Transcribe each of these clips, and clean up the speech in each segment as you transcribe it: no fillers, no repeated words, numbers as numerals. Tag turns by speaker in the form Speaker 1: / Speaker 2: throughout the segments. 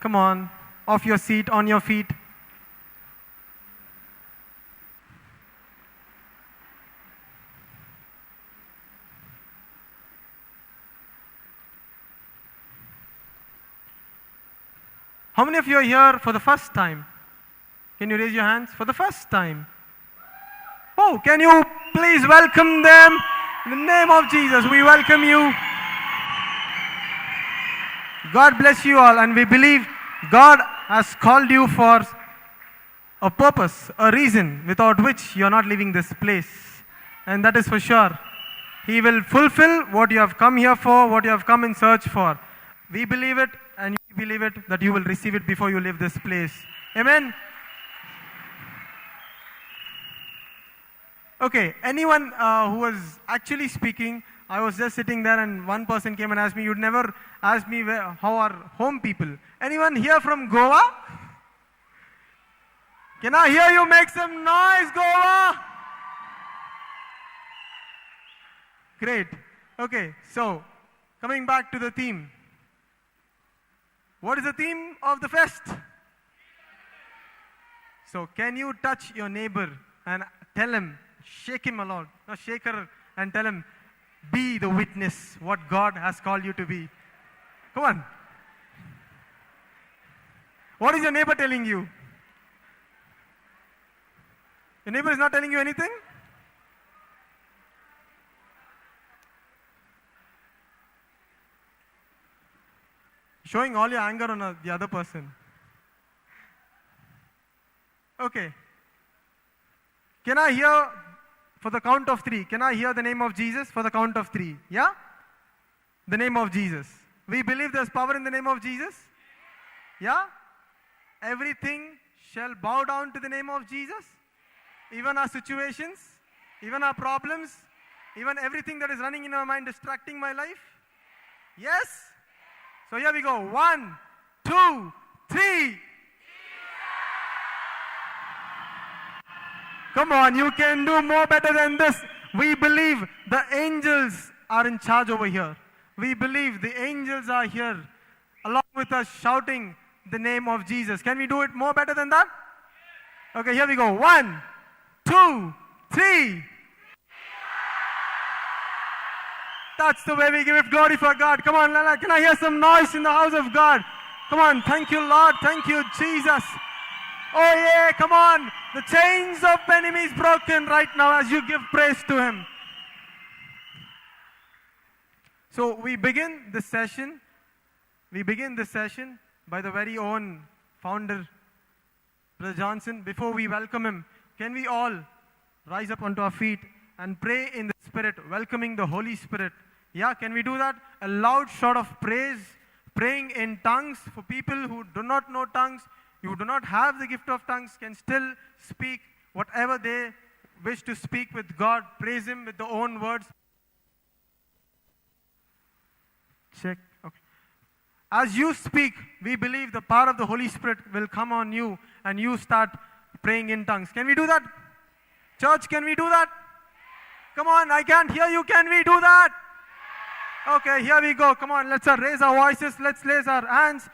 Speaker 1: Come on, off your seat, on your feet. How many of you are here for the first time? Can you raise your hands? For the first time. Oh, can you please welcome them? In the name of Jesus, we welcome you. God bless you all, and we believe God has called you for a purpose, a reason without which you are not leaving this place. And that is for sure. He will fulfill what you have come here for, what you have come in search for. We believe it, and you believe it, that you will receive it before you leave this place. Amen. Okay, anyone who was actually speaking, I was just sitting there and one person came and asked me, you'd never asked me how are home people. Anyone here from Goa? Can I hear you make some noise, Goa? Great. Okay, so coming back to the theme. What is the theme of the fest? So can you touch your neighbor and tell him, shake him a lot, no, shake her and tell him, be the witness what God has called you to be. Come on. What is your neighbor telling you? Your neighbor is not telling you anything? Showing all your anger on the other person. Okay. Can I hear, for the count of 3, can I hear the name of Jesus for the count of 3? Yeah? The name of Jesus. We believe there's power in the name of Jesus? Yeah? Everything shall bow down to the name of Jesus? Even our situations? Even our problems? Even everything that is running in our mind, distracting my life? Yes? So here we go. 1, 2, 3. Come on, you can do more better than this. We believe the angels are in charge over here. We believe the angels are here along with us shouting the name of Jesus. Can we do it more better than that? Okay, here we go. 1, 2, 3. That's the way we give it glory for God. Come on, Lala, can I hear some noise in the house of God? Come on, thank you, Lord. Thank you, Jesus. Oh yeah, come on. The chains of enemy is broken right now as you give praise to Him. So we begin this session by the very own founder, Brother Johnson. Before we welcome him, can we all rise up onto our feet and pray in the Spirit, welcoming the Holy Spirit? Yeah, can we do that? A loud shout of praise, praying in tongues for people who do not know tongues, who do not have the gift of tongues, can still speak whatever they wish to speak with God. Praise Him with their own words. Check. Okay. As you speak, we believe the power of the Holy Spirit will come on you and you start praying in tongues. Can we do that? Church, can we do that? Come on, I can't hear you. Can we do that? Okay, here we go. Come on, let's raise our voices. Let's raise our hands.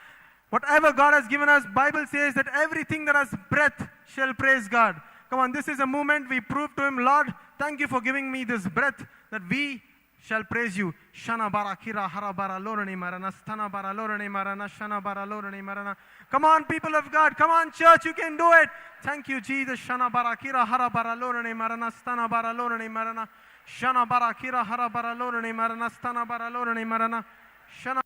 Speaker 1: Whatever God has given us, Bible says that everything that has breath shall praise God. Come on, this is a moment we prove to Him, Lord, thank you for giving me this breath that we shall praise you. Shana bara kira hara bara lorani marana stana bara lorani marana shana bara lorani marana. Come on, people of God. Come on, church, you can do it. Thank you, Jesus. Shana bara kira hara bara lorani marana stana bara lorani marana. Shana bara kira hara bara lorani marana stana bara lorani marana. Shana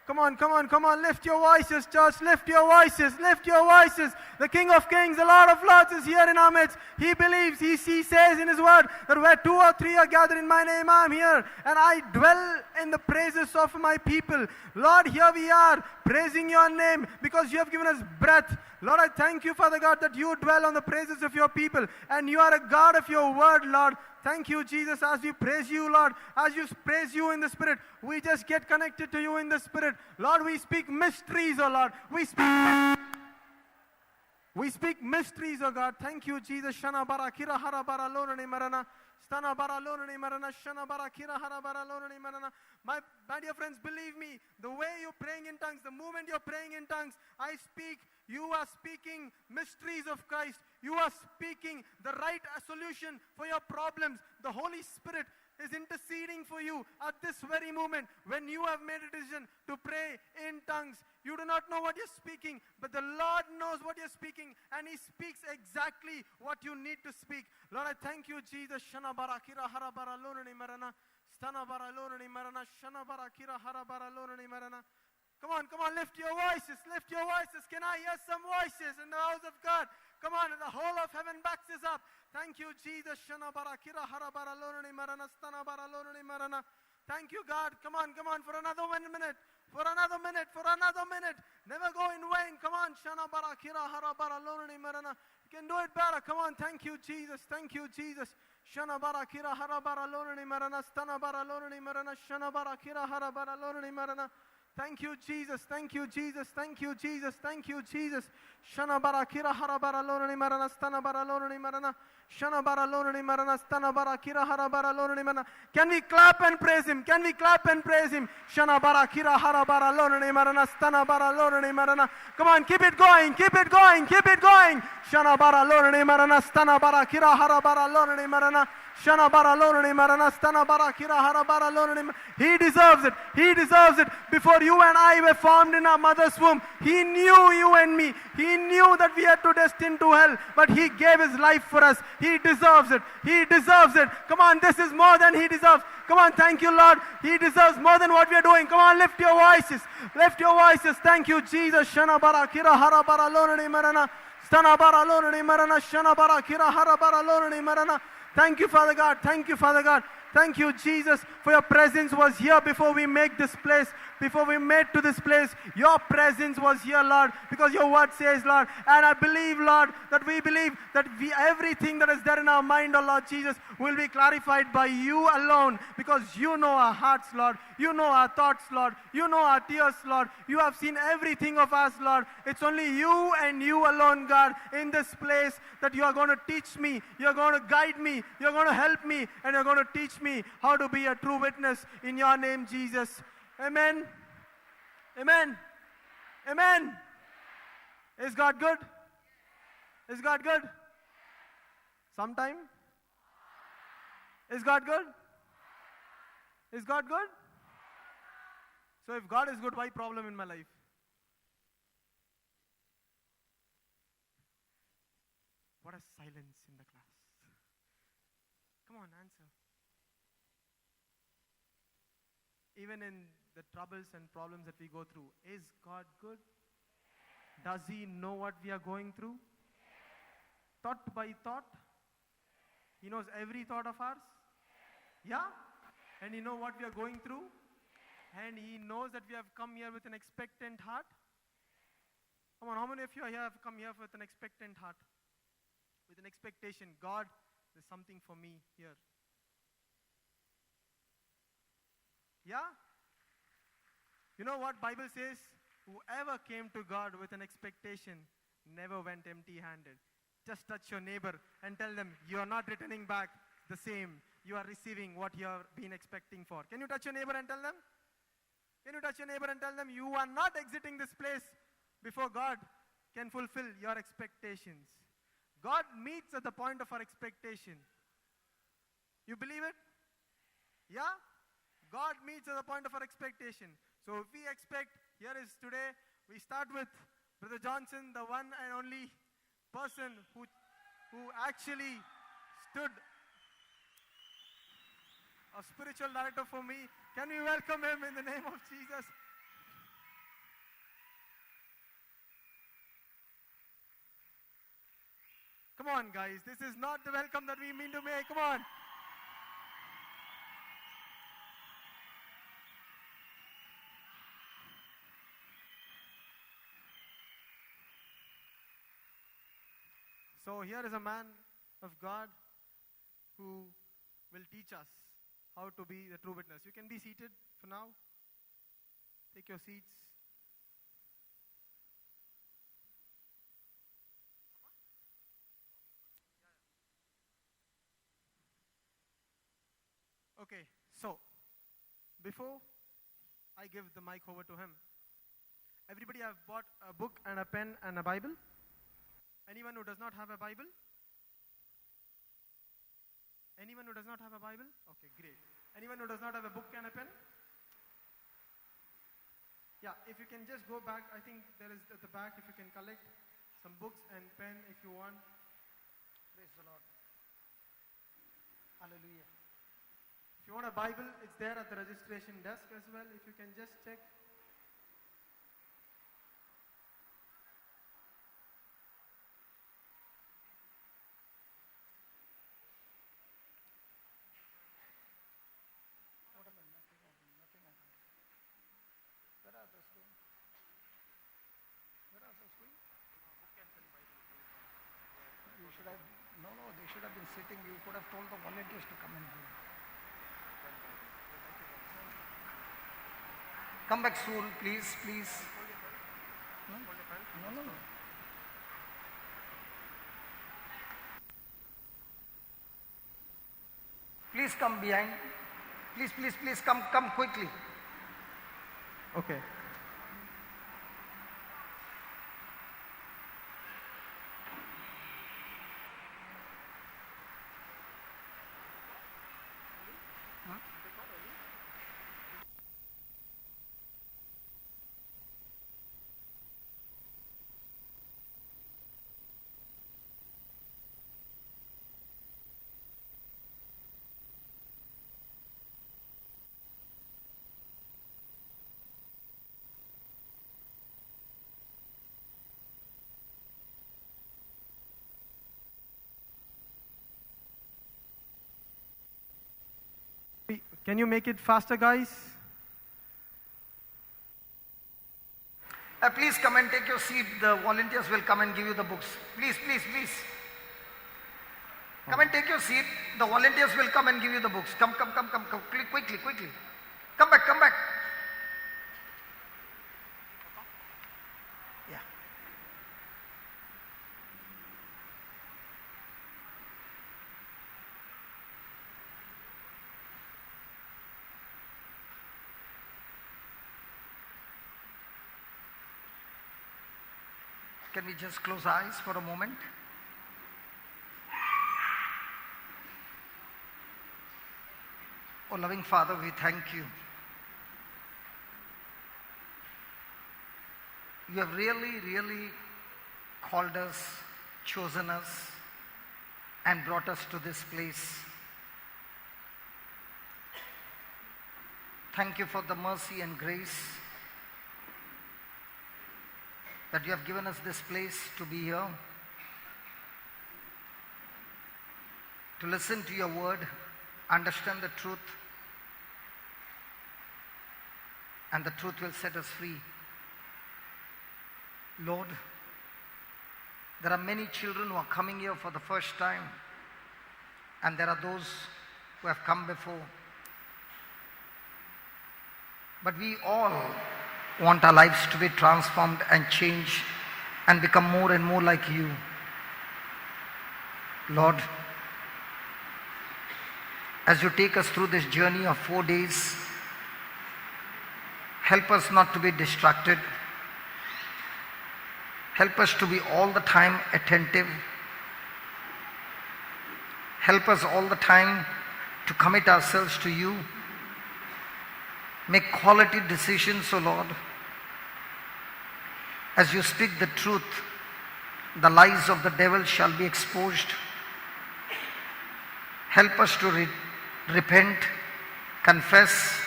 Speaker 1: Come on, lift your voices, church, lift your voices. The King of Kings, the Lord of Lords is here in our midst. He believes, he says in His word that where 2 or 3 are gathered in my name, I am here. And I dwell in the praises of my people. Lord, here we are, praising your name because you have given us breath. Lord, I thank you, Father God, that you dwell on the praises of your people. And you are a God of your word, Lord. Thank you, Jesus, as we praise you, Lord, as you praise you in the Spirit, we just get connected to you in the Spirit. Lord, we speak mysteries, oh Lord. We speak mysteries, oh God. Thank you, Jesus. Shana bara kira hara bara lona ni marana. Stana bara lona ni marana. Shana bara kira hara bara lona ni marana. My dear friends, believe me, the way you're praying in tongues, the moment you're praying in tongues, I speak, you are speaking mysteries of Christ. You are speaking the right solution for your problems. The Holy Spirit is interceding for you at this very moment. When you have made a decision to pray in tongues, you do not know what you're speaking, but the Lord knows what you're speaking, and He speaks exactly what you need to speak. Lord, I thank you, Jesus. Shana bara kira hara bara lona ni marana. Stana bara lona ni marana. Shana bara kira hara bara lona ni marana. Come on, lift your voices, lift your voices. Can I hear some voices in the house of God? Come on, the whole of heaven backs us up. Thank you, Jesus. Shana bara kira hara bara lona ni marana. Stana bara lona ni marana. Thank you, God. Come on, for another 1 minute. For another minute. Never go in vain. Come on. Shana bara kira hara bara lona ni marana. You can do it better. Come on. Thank you, Jesus. Thank you, Jesus. Shana bara kira hara bara lona ni marana. Stana bara lona ni marana. Shana bara kira hara bara lona ni marana. Thank you, Jesus. Thank you, Jesus. Thank you, Jesus. Thank you, Jesus. Shana bara kira hara bara lona ni marana. Stana bara lona ni marana. Shana bara lona ni marana. Stana bara kira hara bara lona ni marana. Can we clap and praise Him? Can we clap and praise Him? Shana bara kira hara bara lona ni marana. Stana bara lona ni marana. Come on, keep it going. Keep it going. Keep it going. Shana bara lona ni marana. Stana bara kira hara bara lona ni marana. Shana bara lona ni marana. Stana bara kira hara bara lona ni marana. He deserves it. He deserves it. Before you and I were formed in our mother's womb, He knew you and me. He knew that we had to destined to hell, but He gave His life for us. He deserves it. He deserves it. Come on, this is more than He deserves. Come on, thank you, Lord. He deserves more than what we are doing. Come on, lift your voices. Lift your voices. Thank you, Jesus. Shana bara kira hara bara lona ni marana. Stana bara lona ni marana. Shana bara kira hara bara lona ni marana. Thank you, Father God. Thank you, Father God. Thank you, Jesus, for your presence was here before we make this place. Before we made to this place, your presence was here, Lord, because your word says, Lord, and I believe, Lord, that we believe that everything that is there in our mind, oh Lord Jesus, will be clarified by you alone, because you know our hearts, Lord. You know our thoughts, Lord. You know our tears, Lord. You have seen everything of us, Lord. It's only you and you alone, God, in this place that you are going to teach me, you're going to guide me, you're going to help me, and you're going to teach me how to be a true witness in your name, Jesus. Amen. Amen. Amen. Is God good? Is God good? Sometime? Is God good? Is God good? So if God is good, why problem in my life? What a silence in the class. Come on, answer. Even in the troubles and problems that we go through, is God good? Does He know what we are going through? Thought by thought? He knows every thought of ours? Yeah? And He knows what we are going through? And He knows that we have come here with an expectant heart? Come on, how many of you here have come here with an expectant heart? With an expectation, God, there's something for me here. Yeah? You know what Bible says? Whoever came to God with an expectation never went empty-handed. Just touch your neighbor and tell them, you are not returning back the same. You are receiving what you have been expecting for. Can you touch your neighbor and tell them? Can you touch your neighbor and tell them, you are not exiting this place before God can fulfill your expectations. God meets at the point of our expectation. You believe it? Yeah? God meets at the point of our expectation. So if we expect, here is today, we start with Brother Johnson, the one and only person who actually stood a spiritual director for me. Can we welcome him in the name of Jesus? Come on, guys. This is not the welcome that we mean to make. Come on. So here is a man of God who will teach us how to be the true witness. You can be seated for now. Take your seats. Okay, so before I give the mic over to him, everybody have bought a book and a pen and a Bible? Anyone who does not have a Bible? Anyone who does not have a Bible? Okay, great. Anyone who does not have a book and a pen? Yeah, if you can just go back, I think there is at the back, if you can collect some books and pen if you want.
Speaker 2: Praise the Lord. Hallelujah.
Speaker 1: If you want a Bible, it's there at the registration desk as well. If you can just check.
Speaker 2: What happened? Nothing happened. Nothing happened. Where are those going? Where are those going? You should have, no, they should have been sitting. You could have told the volunteers to come and do it. Come back soon, please, please. No. Please come behind. Please, come quickly.
Speaker 1: Okay. Can you make it faster, guys?
Speaker 2: Please come and take your seat. The volunteers will come and give you the books. Please. Come and take your seat. The volunteers will come and give you the books. Come. Quickly. Come back. Yeah. Can we just close our eyes for a moment? Oh, loving Father, we thank you. You have really called us, chosen us, and brought us to this place. Thank you for the mercy and grace that you have given us this place to be here, to listen to your word, understand the truth, and the truth will set us free. Lord, there are many children who are coming here for the first time, and there are those who have come before. But we all want our lives to be transformed and changed and become more and more like you. Lord, as you take us through this journey of 4 days, help us not to be distracted. Help us to be all the time attentive. Help us all the time to commit ourselves to you. Make quality decisions, O Lord. As you speak the truth, the lies of the devil shall be exposed. Help us to repent, confess,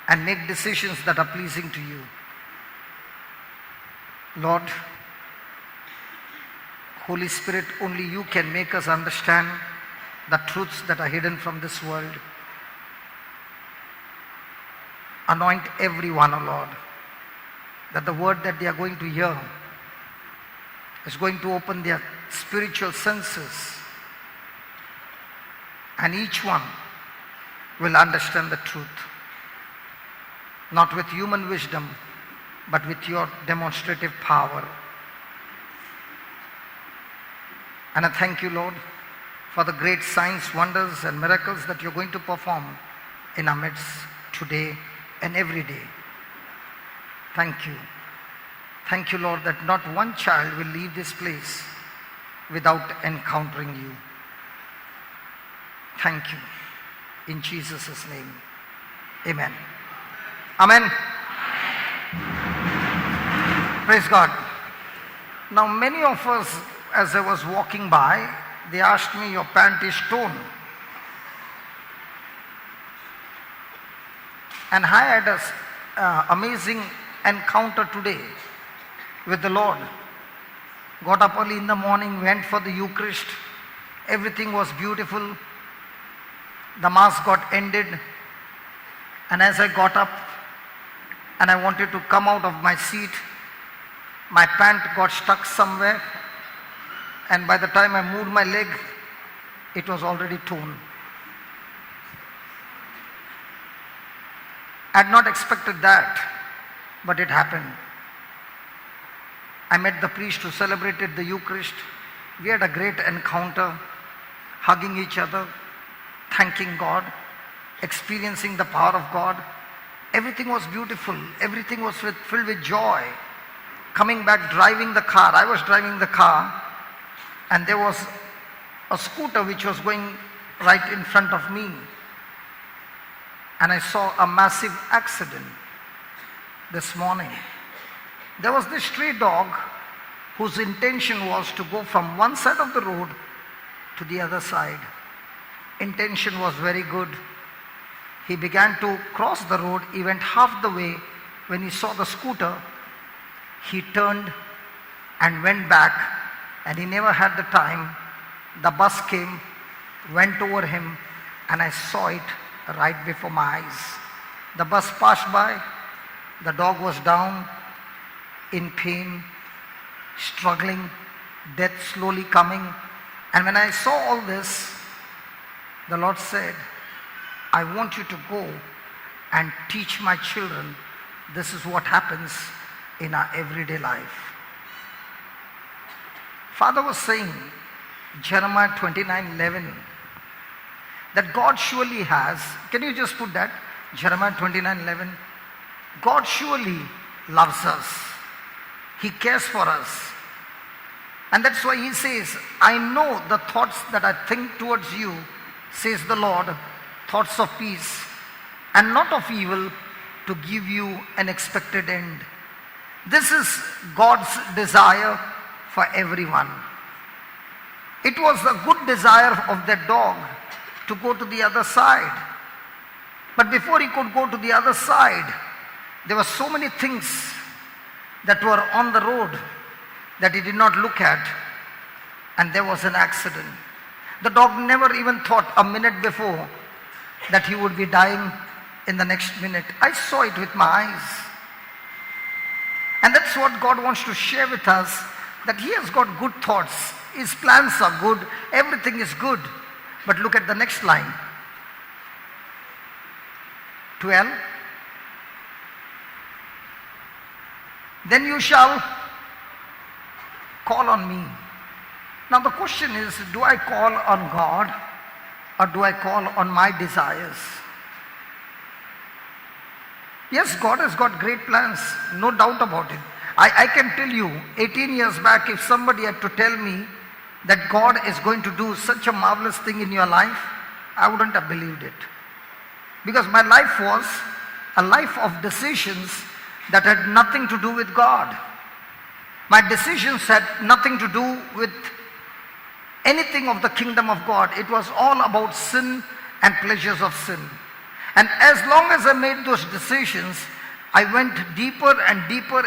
Speaker 2: and make decisions that are pleasing to you. Lord, Holy Spirit, only you can make us understand the truths that are hidden from this world. Anoint everyone, O Lord, that the word that they are going to hear is going to open their spiritual senses and each one will understand the truth. Not with human wisdom, but with your demonstrative power. And I thank you, Lord, for the great signs, wonders, and miracles that you're going to perform in our midst today and every day. Thank you. Thank you, Lord, that not one child will leave this place without encountering you. Thank you. In Jesus' name. Amen. Amen. Praise God. Now many of us, as I was walking by, they asked me, your pant is torn. And I had an amazing encounter today with the Lord. Got up early in the morning, went for the Eucharist. Everything was beautiful. The Mass got ended. And as I got up and I wanted to come out of my seat, my pant got stuck somewhere. And by the time I moved my leg, it was already torn. I had not expected that, but it happened. I met the priest who celebrated the Eucharist. We had a great encounter, hugging each other, thanking God, experiencing the power of God. Everything was beautiful. Everything was filled with joy. Coming back, driving the car. I was driving the car, and there was a scooter which was going right in front of me. And I saw a massive accident this morning. There was this stray dog whose intention was to go from one side of the road to the other side. Intention was very good. He began to cross the road. He went half the way. When he saw the scooter, he turned and went back, and he never had the time. The bus came, went over him, and I saw it right before my eyes. The bus passed by. The dog was down, in pain, struggling, death slowly coming. And when I saw all this, the Lord said, I want you to go and teach my children this is what happens in our everyday life. Father was saying, Jeremiah 29:11, that God surely has, can you just put that? Jeremiah 29:11. God surely loves us. He cares for us. And that's why he says, I know the thoughts that I think towards you, says the Lord, thoughts of peace and not of evil, to give you an expected end. This is God's desire for everyone. It was the good desire of that dog to go to the other side. But before he could go to the other side, there were so many things that were on the road that he did not look at, and there was an accident. The dog never even thought a minute before that he would be dying in the next minute. I saw it with my eyes. And that's what God wants to share with us, that he has got good thoughts. His plans are good. Everything is good. But look at the next line. 12. Then you shall call on me. Now the question is, do I call on God or do I call on my desires? Yes, God has got great plans, no doubt about it. I can tell you, 18 years back, if somebody had to tell me that God is going to do such a marvelous thing in your life, I wouldn't have believed it. Because my life was a life of decisions that had nothing to do with God. My decisions had nothing to do with anything of the kingdom of God. It was all about sin and pleasures of sin. And as long as I made those decisions, I went deeper and deeper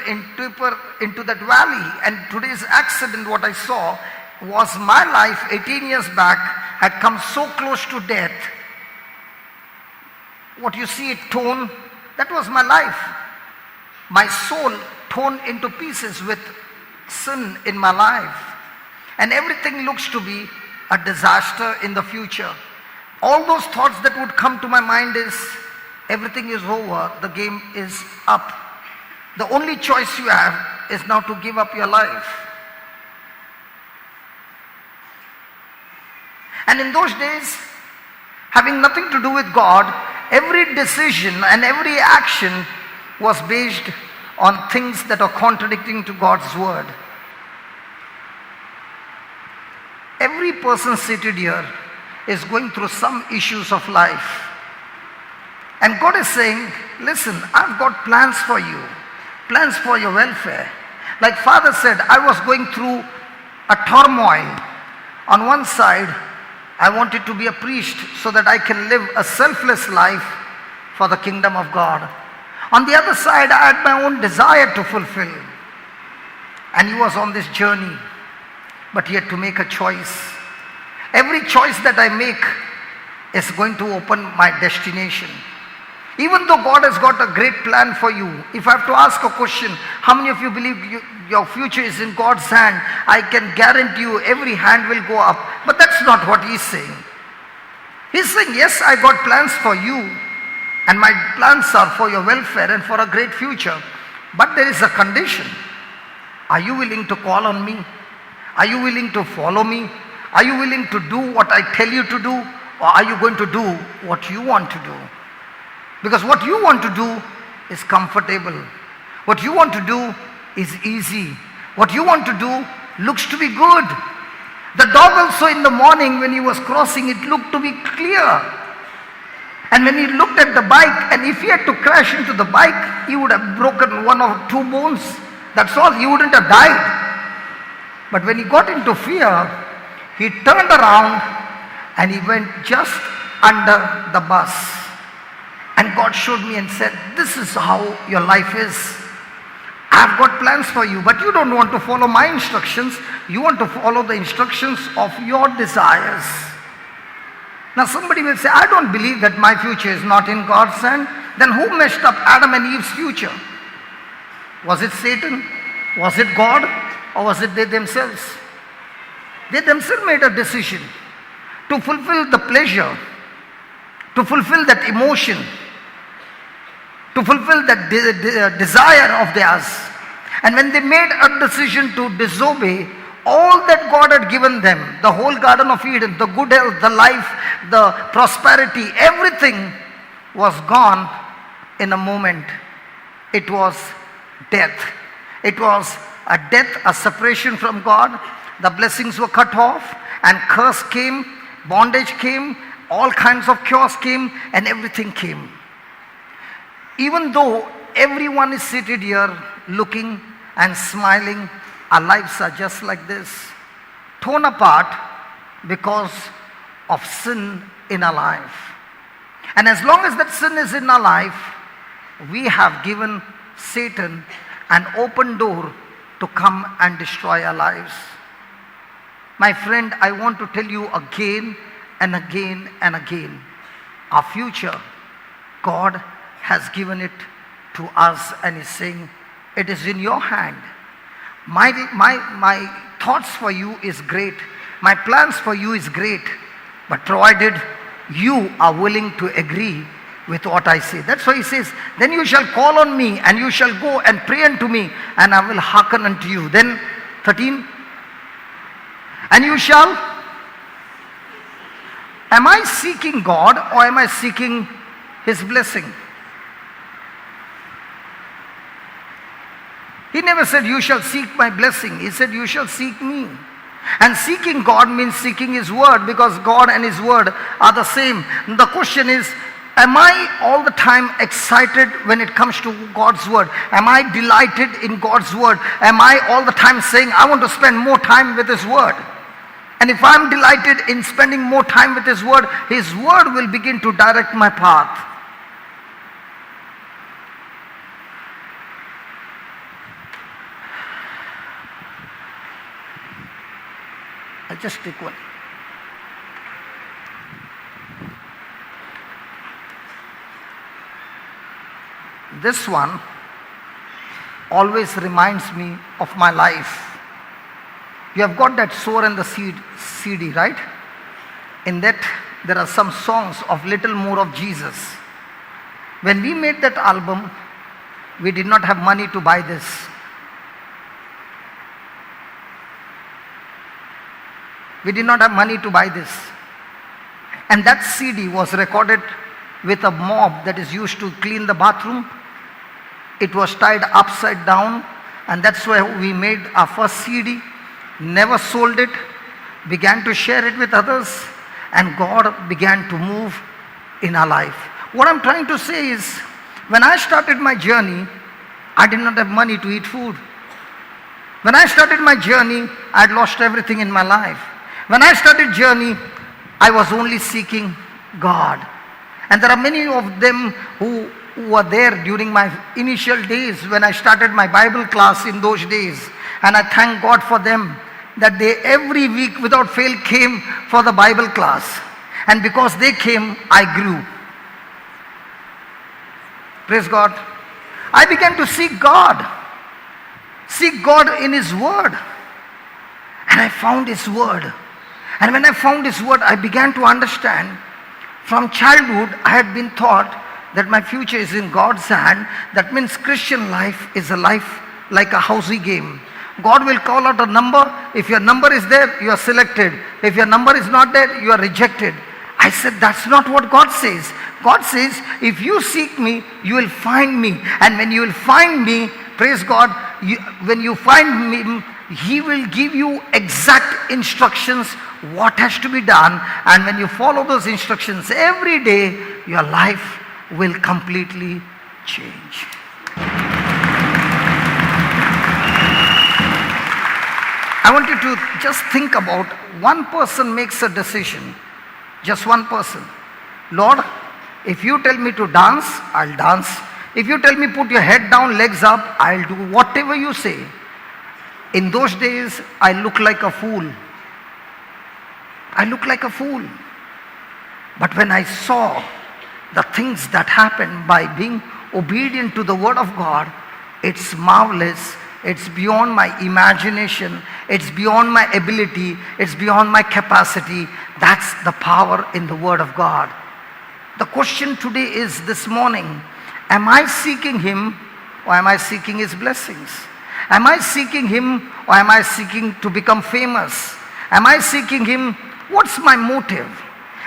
Speaker 2: into that valley. And today's accident, what I saw, was my life 18 years back had come so close to death. What you see it torn, that was my life. My soul torn into pieces with sin in my life. And everything looks to be a disaster in the future. All those thoughts that would come to my mind is, everything is over, the game is up. The only choice you have is now to give up your life. And in those days, having nothing to do with God, every decision and every action was based on things that are contradicting to God's word. Every person seated here is going through some issues of life. And God is saying, listen, I've got plans for you, plans for your welfare. Like Father said, I was going through a turmoil. On one side, I wanted to be a priest so that I can live a selfless life for the kingdom of God. On the other side, I had my own desire to fulfill. And he was on this journey, but he had to make a choice. Every choice that I make is going to open my destination. Even though God has got a great plan for you, if I have to ask a question, how many of you believe your future is in God's hand? I can guarantee you every hand will go up. But that's not what he's saying. He's saying, yes, I got plans for you, and my plans are for your welfare and for a great future. But there is a condition. Are you willing to call on me? Are you willing to follow me? Are you willing to do what I tell you to do? Or are you going to do what you want to do? Because what you want to do is comfortable. What you want to do is easy. What you want to do looks to be good. The dog also in the morning when he was crossing, it looked to be clear. And when he looked at the bike, and if he had to crash into the bike, he would have broken one or two bones. That's all. He wouldn't have died. But when he got into fear, he turned around and he went just under the bus. And God showed me and said, this is how your life is. I've got plans for you, but you don't want to follow my instructions. You want to follow the instructions of your desires. Now somebody will say, I don't believe that my future is not in God's hand. Then who messed up Adam and Eve's future? Was it Satan? Was it God? Or was it they themselves? They themselves made a decision to fulfill the pleasure, to fulfill that emotion, to fulfill that desire of theirs. And when they made a decision to disobey all that God had given them, the whole Garden of Eden, the good health, the life, the prosperity, everything was gone in a moment. It was death. It was a death, a separation from God. The blessings were cut off, and curse came, bondage came, all kinds of chaos came, and everything came. Even though everyone is seated here looking and smiling, our lives are just like this, torn apart because of sin in our life. And as long as that sin is in our life, we have given Satan an open door to come and destroy our lives. My friend, I want to tell you again and again and again, our future, God has given it to us, and is saying, it is in your hand. My thoughts for you is great. My plans for you is great. But provided you are willing to agree with what I say. That's why he says, then you shall call on me, and you shall go and pray unto me, and I will hearken unto you. Then 13, and you shall. Am I seeking God, or am I seeking his blessing? He never said you shall seek my blessing. He said you shall seek me. And seeking God means seeking his word, because God and his word are the same. The question is, am I all the time excited when it comes to God's word? Am I delighted in God's word? Am I all the time saying, I want to spend more time with his word? And if I'm delighted in spending more time with his word will begin to direct my path. I'll just take one. This one always reminds me of my life. You have got that sower and the seed CD, right? In that there are some songs of Little More of Jesus. When we made that album, we did not have money to buy this. We did not have money to buy this. And that CD was recorded with a mop that is used to clean the bathroom. It was tied upside down, and that's why we made our first CD, never sold it, began to share it with others, and God began to move in our life. What I'm trying to say is, when I started my journey, I did not have money to eat food. When I started my journey, I had lost everything in my life. When I started journey, I was only seeking God. And there are many of them who were there during my initial days when I started my Bible class in those days. And I thank God for them that they every week without fail came for the Bible class. And because they came, I grew. Praise God. I began to seek God. Seek God in His Word. And I found His Word. And when I found His Word, I began to understand. From childhood, I had been taught that my future is in God's hand. That means Christian life is a life like a housey game. God will call out a number. If your number is there, you are selected. If your number is not there, you are rejected. I said, that's not what God says. God says, if you seek me, you will find me. And when you will find me, praise God, when you find me, He will give you exact instructions what has to be done. And when you follow those instructions every day, your life will completely change. I want you to just think about one person makes a decision. Just one person. Lord, if you tell me to dance, I'll dance. If you tell me put your head down, legs up, I'll do whatever you say. In those days, I looked like a fool. I looked like a fool. But when I saw the things that happened by being obedient to the word of God, it's marvelous. It's beyond my imagination. It's beyond my ability. It's beyond my capacity. That's the power in the word of God. The question today is this morning, am I seeking Him or am I seeking His blessings? Am I seeking Him or am I seeking to become famous? Am I seeking Him? What's my motive?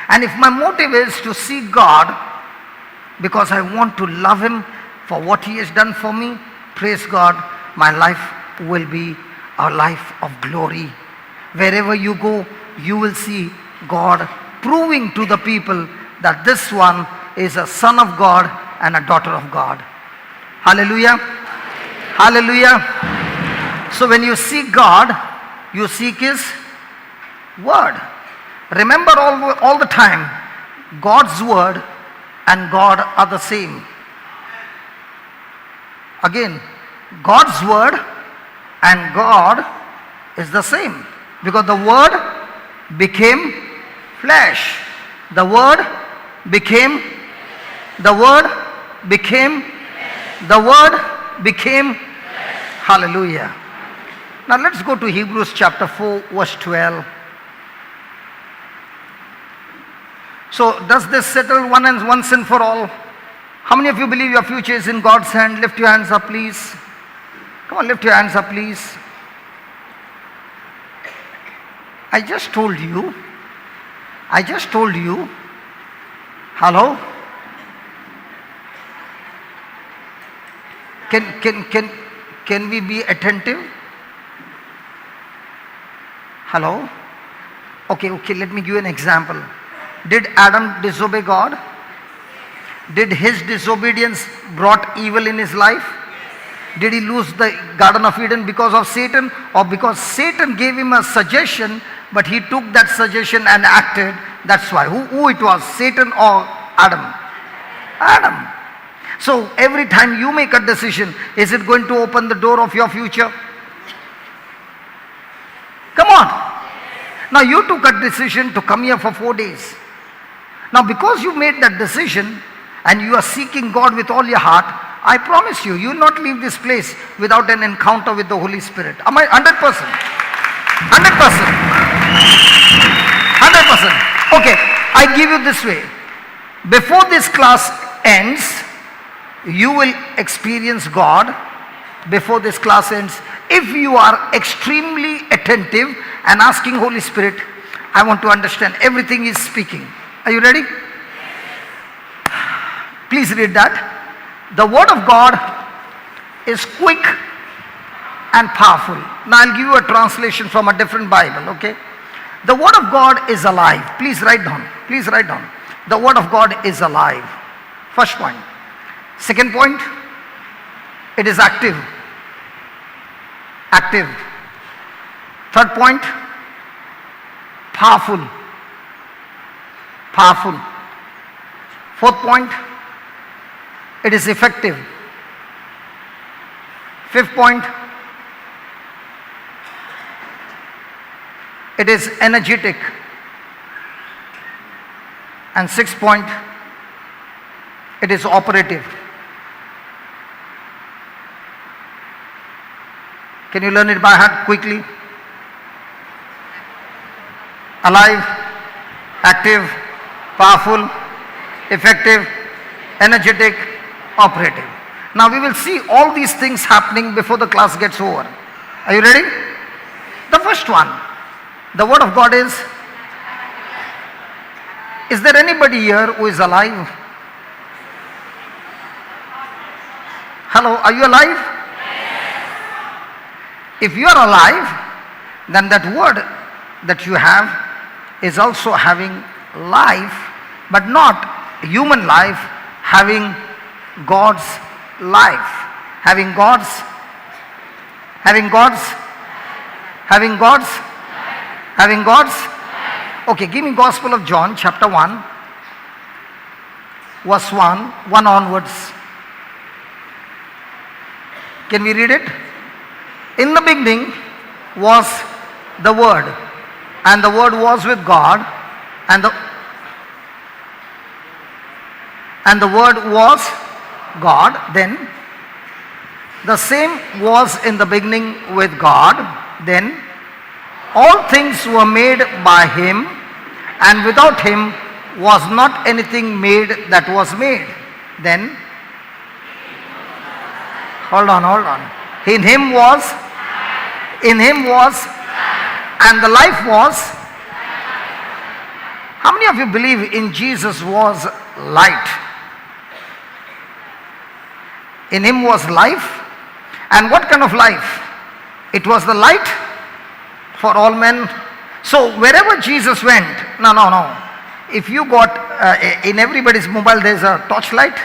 Speaker 2: And if my motive is to seek God because I want to love Him for what He has done for me, praise God, my life will be a life of glory. Wherever you go, you will see God proving to the people that this one is a son of God and a daughter of God. Hallelujah. Hallelujah. So when you seek God, you seek His word. Remember all the time, God's word and God are the same. Again, God's word and God is the same. Because the word became flesh. The word became hallelujah. Now let's go to Hebrews chapter 4 verse 12. So does this settle once and for all? How many of you believe your future is in God's hand? Lift your hands up, please. Come on, lift your hands up, please. I just told you. Hello? Can we be attentive? Hello? Okay, let me give you an example. Did Adam disobey God? Did his disobedience brought evil in his life? Did he lose the Garden of Eden because of Satan, or because Satan gave him a suggestion, but he took that suggestion and acted? That's why. Who it was, Satan or Adam? Adam. So every time you make a decision, is it going to open the door of your future? Come on. Now you took a decision to come here for 4 days. Now because you made that decision and you are seeking God with all your heart, I promise you, you will not leave this place without an encounter with the Holy Spirit. Am I 100%? 100%. 100%. Okay, I give you this way. Before this class ends, you will experience God. Before this class ends, if you are extremely attentive and asking Holy Spirit, I want to understand everything He's speaking. Are you ready? Please read that. The word of God is quick and powerful. Now I'll give you a translation from a different Bible, okay? The word of God is alive. Please write down. Please write down. The word of God is alive. First point. Second point, it is active. Active. Third point, powerful. Powerful. Fourth point, it is effective. Fifth point, it is energetic. And sixth point, it is operative. Can you learn it by heart quickly? Alive, active, powerful, effective, energetic, operative. Now we will see all these things happening before the class gets over. Are you ready? The first one, the word of God is there anybody here who is alive? Hello, are you alive? If you are alive, then that word that you have is also having life, but not human life, having God's life. Having God's Okay, give me Gospel of John chapter 1 verse 1 onwards. Can we read it? In the beginning was the Word, and the Word was with God, and the Word was God. Then the same was in the beginning with God. Then all things were made by Him, and without Him was not anything made that was made. Then, hold on. In Him was, and the life was. How many of you believe in Jesus was light? In Him was life. And what kind of life? It was the light for all men. So wherever Jesus went, no. If you got, in everybody's mobile there's a torchlight.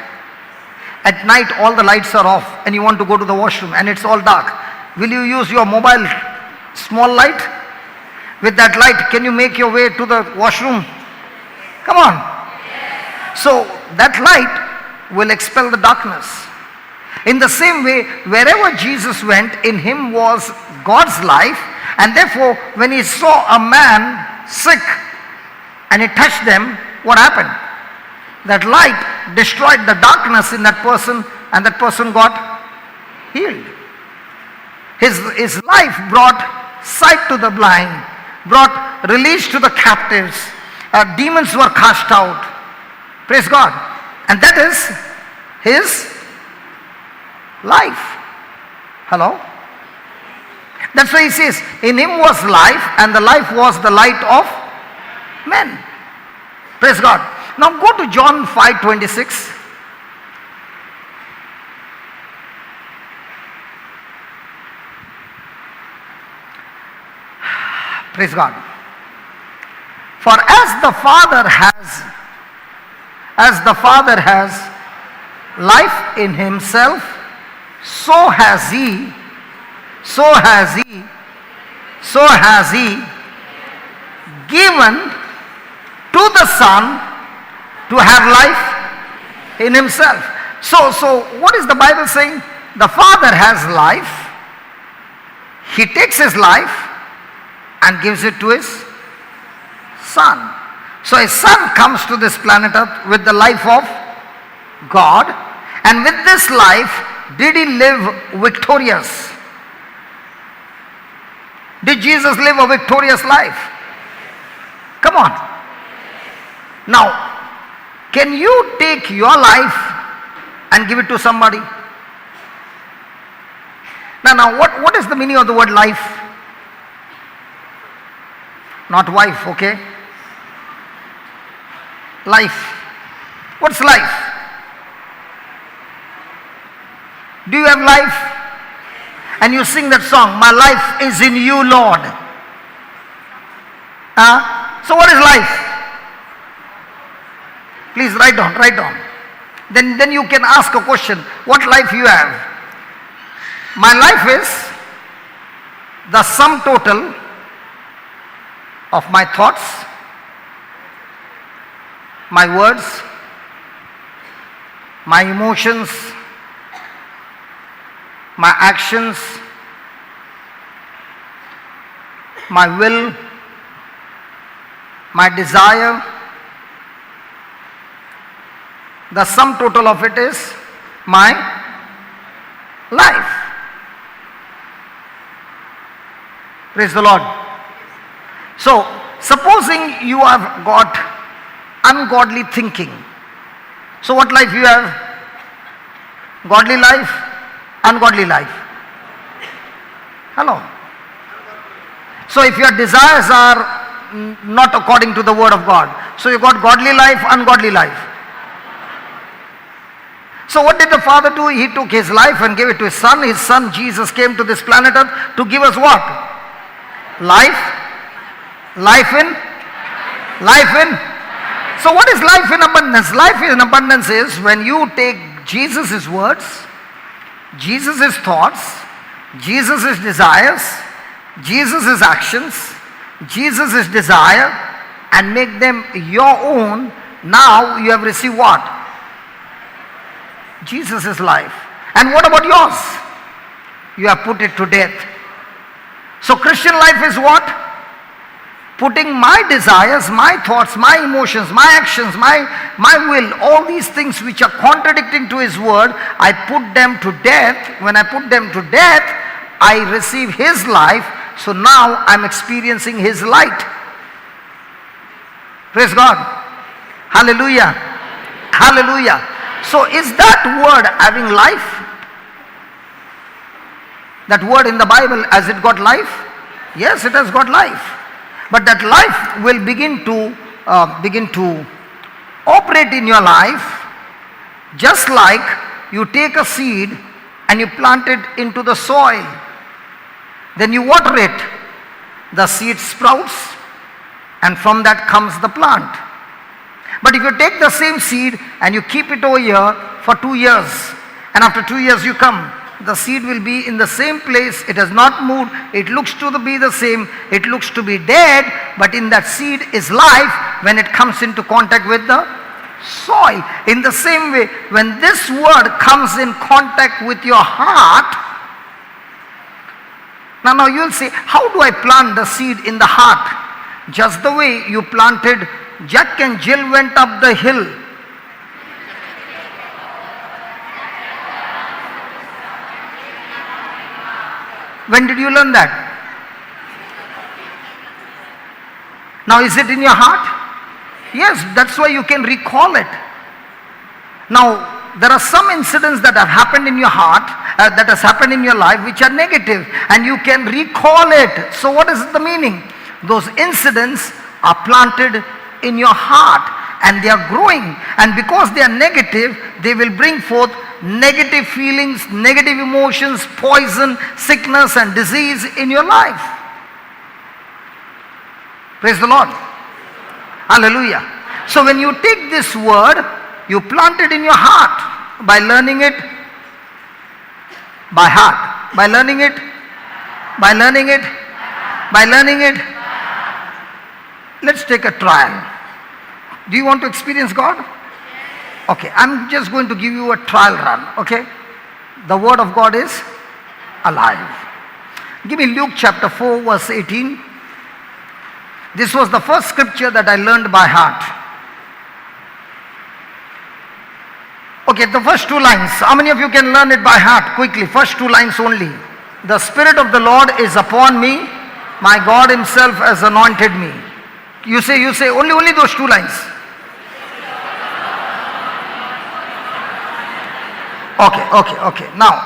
Speaker 2: At night all the lights are off and you want to go to the washroom and it's all dark. Will you use your mobile small light? With that light, can you make your way to the washroom? Come on. So that light will expel the darkness. In the same way, wherever Jesus went, in Him was God's life. And therefore, when He saw a man sick and He touched them, what happened? That light destroyed the darkness in that person, and that person got healed. His life brought sight to the blind, brought release to the captives. Demons were cast out. Praise God. And that is His life. Hello? That's why He says, in Him was life, and the life was the light of men. Praise God. Now go to John 5:26. Praise God. For as the Father has life in Himself, so has He given to the Son to have life in Himself. So what is the Bible saying? The Father has life. He takes His life and gives it to His Son. So His Son comes to this planet Earth with the life of God, and with this life did He live victorious? Did Jesus live a victorious life? Come on. Now, can you take your life and give it to somebody? Now, what is the meaning of the word life? Not wife, okay? Life. What's life? Do you have life? And you sing that song, my life is in you, Lord. So what is life? Please write down. Then you can ask a question, what life you have? My life is the sum total of my thoughts, my words, my emotions, my actions, my will, my desire. The sum total of it is my life. Praise the Lord. So, supposing you have got ungodly thinking. So what life you have? Godly life, ungodly life. Hello. So if your desires are not according to the word of God, so you got godly life, ungodly life. So what did the Father do? He took his life and gave it to his Son. His Son Jesus came to this planet Earth to give us what? Life. Life in? Life in? So what is life in abundance? Life in abundance is when you take Jesus' words, Jesus' thoughts, Jesus' desires, Jesus' actions, Jesus' desire, and make them your own. Now you have received what? Jesus' life. And what about yours? You have put it to death. So Christian life is what? Putting my desires, my thoughts, my emotions, my actions, my will, all these things which are contradicting to his word, I put them to death. When I put them to death, I receive his life. So now I'm experiencing his light. Praise God. Hallelujah. Hallelujah. So is that word having life? That word in the Bible, has it got life? Yes, it has got life. But that life will begin to operate in your life just like you take a seed and you plant it into the soil. Then you water it. The seed sprouts and from that comes the plant. But if you take the same seed and you keep it over here for 2 years, and after 2 years you come, the seed will be in the same place. It has not moved. It looks to be the same. It looks to be dead, but in that seed is life when it comes into contact with the soil. In the same way, when this word comes in contact with your heart, now you will say, how do I plant the seed in the heart? Just the way you planted Jack and Jill went up the hill. When did you learn that? Now is it in your heart? Yes, that's why you can recall it. Now there are some incidents that have happened in your heart, that has happened in your life which are negative, and you can recall it. So what is the meaning? Those incidents are planted in your heart and they are growing, and because they are negative, they will bring forth negative feelings, negative emotions, poison, sickness and disease in your life. Praise the Lord. Hallelujah. So when you take this word, you plant it in your heart by learning it by heart, by learning it, by learning it, by learning it. Let's take a trial. Do you want to experience God? Okay, I'm just going to give you a trial run, okay? The word of God is alive. Give me Luke chapter 4 verse 18. This was the first scripture that I learned by heart. Okay, the first 2 lines. How many of you can learn it by heart quickly? First 2 lines only. The Spirit of the Lord is upon me. My God himself has anointed me. You say only those 2 lines. Okay. Now,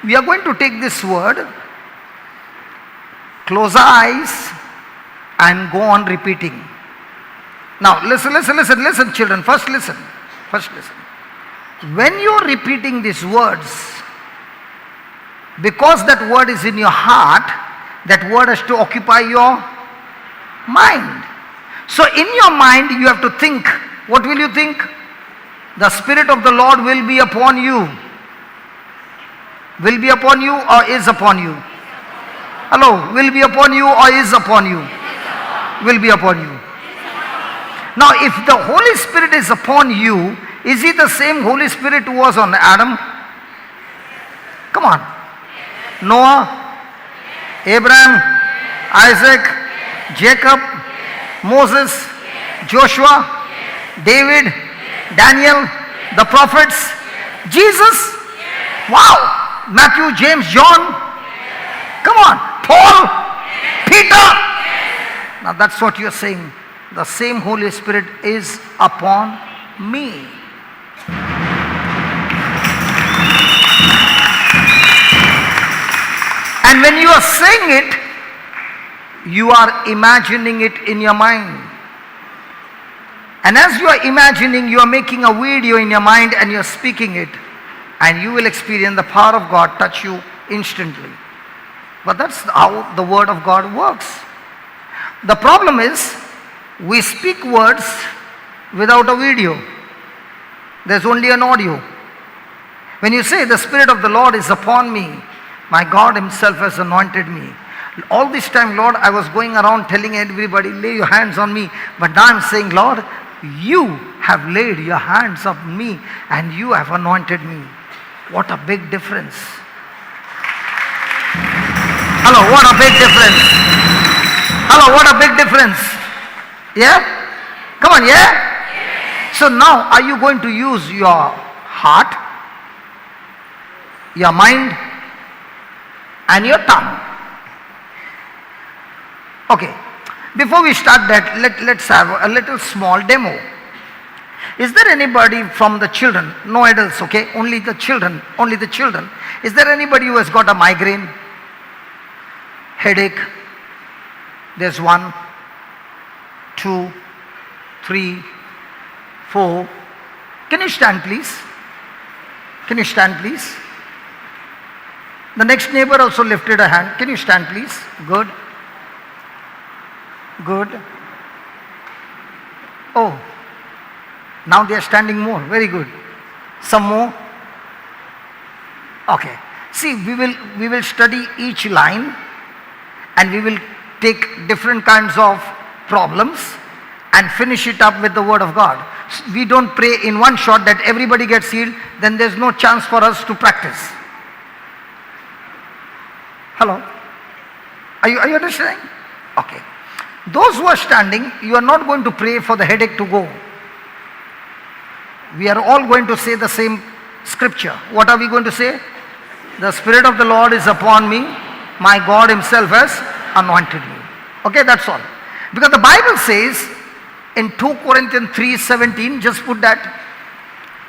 Speaker 2: we are going to take this word, close our eyes and go on repeating. Now, listen, children. First listen. When you are repeating these words, because that word is in your heart, that word has to occupy your mind. So in your mind, you have to think. What will you think? The Spirit of the Lord will be upon you. Will be upon you or is upon you? Hello, will be upon you or is upon you? Will be upon you. Now, if the Holy Spirit is upon you, is he the same Holy Spirit who was on Adam? Come on. Noah, Abraham, Isaac, Jacob, Moses, Joshua, David, Daniel, the prophets, Jesus. Wow. Matthew, James, John. Come on. Paul, Peter. Now that's what you're saying. The same Holy Spirit is upon me. And when you are saying it, you are imagining it in your mind. And as you are imagining, you are making a video in your mind and you are speaking it. And you will experience the power of God touch you instantly. But that's how the word of God works. The problem is, we speak words without a video. There's only an audio. When you say, the Spirit of the Lord is upon me, my God himself has anointed me. All this time, Lord, I was going around telling everybody, lay your hands on me. But now I'm saying, Lord, you have laid your hands on me and you have anointed me. What a big difference. Hello, what a big difference. Hello, what a big difference. Yeah? Come on, yeah? So now, are you going to use your heart, your mind, and your tongue? Okay. Before we start that, let's have a little small demo. Is there anybody from the children, no adults, okay, only the children. Is there anybody who has got a migraine, headache? There's 1, 2, 3, 4. Can you stand, please? Can you stand, please? The next neighbor also lifted a hand. Can you stand, please? Good. Good. Oh, now they are standing more. Very good. Some more. Okay. See, we will study each line and we will take different kinds of problems and finish it up with the word of God. We don't pray in one shot that everybody gets healed, then there's no chance for us to practice. Hello? Are you understanding? Okay. Those who are standing, you are not going to pray for the headache to go. We are all going to say the same scripture. What are we going to say? The Spirit of the Lord is upon me. My God himself has anointed me. Okay, that's all. Because the Bible says in 2 Corinthians 3:17, just put that.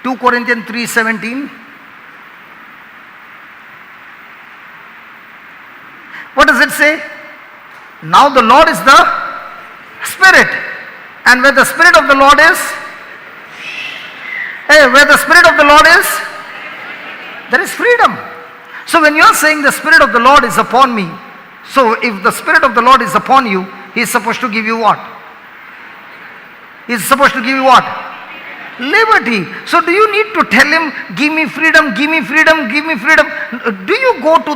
Speaker 2: 2 Corinthians 3:17. What does it say? Now the Lord is the Spirit. And where the Spirit of the Lord is, where the Spirit of the Lord is, there is freedom. So when you are saying the Spirit of the Lord is upon me, so if the Spirit of the Lord is upon you, he is supposed to give you what? He is supposed to give you what? Liberty. So do you need to tell him, give me freedom, give me freedom, give me freedom? Do you go to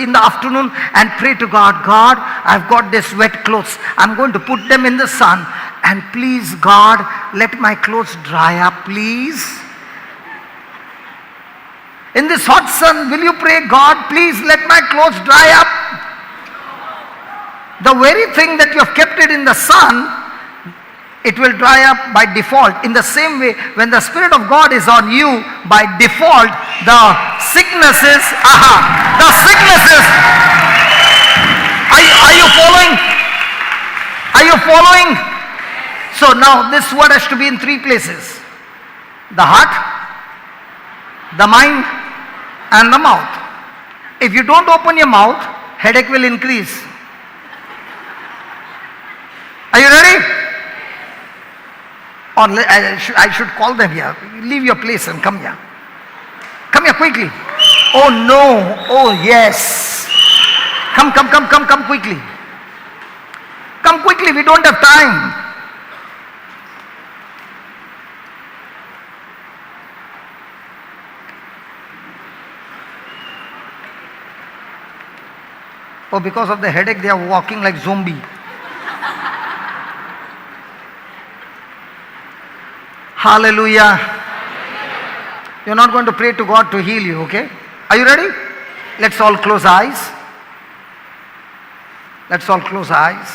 Speaker 2: in the afternoon and pray to God, God, I've got this wet clothes. I'm going to put them in the sun. And please, God, let my clothes dry up, please. In this hot sun, will you pray, God, please let my clothes dry up? The very thing that you have kept it in the sun, it will dry up by default. In the same way, when the Spirit of God is on you, by default, the sicknesses, are you following? Are you following? So now this word has to be in 3 places. The heart, the mind, and the mouth. If you don't open your mouth, headache will increase. Are you ready? Or I should call them here. Leave your place and come here. Come here quickly. Oh no. Oh yes. Come quickly. Come quickly. We don't have time. Oh, because of the headache, they are walking like zombie. Hallelujah. You're not going to pray to God to heal you, okay? Are you ready? Let's all close eyes. Let's all close eyes.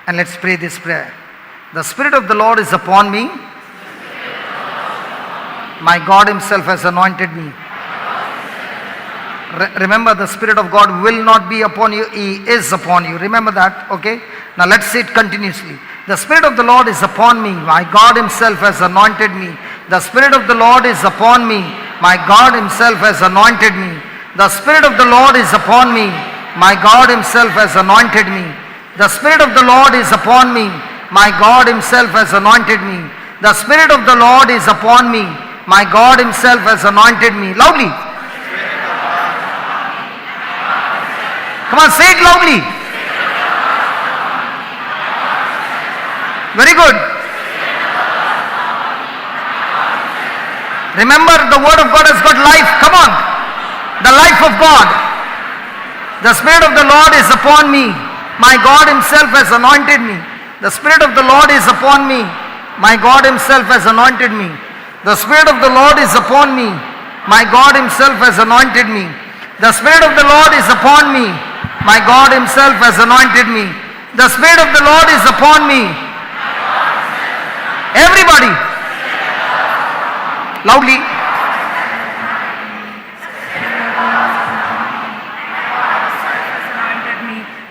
Speaker 2: And let's pray this prayer. The Spirit of the Lord is upon me. My God Himself has anointed me. Remember, the Spirit of God will not be upon you. He is upon you. Remember that, okay? Now let's say it continuously. The Spirit of the Lord is upon me. My God Himself has anointed me. The Spirit of the Lord is upon me. My God Himself has anointed me. The Spirit of the Lord is upon me. My God Himself has anointed me. The Spirit of the Lord is upon me. My God Himself has anointed me. The Spirit of the Lord is upon me. My God Himself has anointed me. Loudly. Come on, say it loudly. Very good. Remember, the Word of God has got life. Come on. The life of God. The Spirit of the Lord is upon me. My God Himself has anointed me. The Spirit of the Lord is upon me. My God Himself has anointed me. The Spirit of the Lord is upon me. My God Himself has anointed me. The Spirit of the Lord is upon me. My God Himself has anointed me. The Spirit of the Lord is upon me. Everybody. Loudly.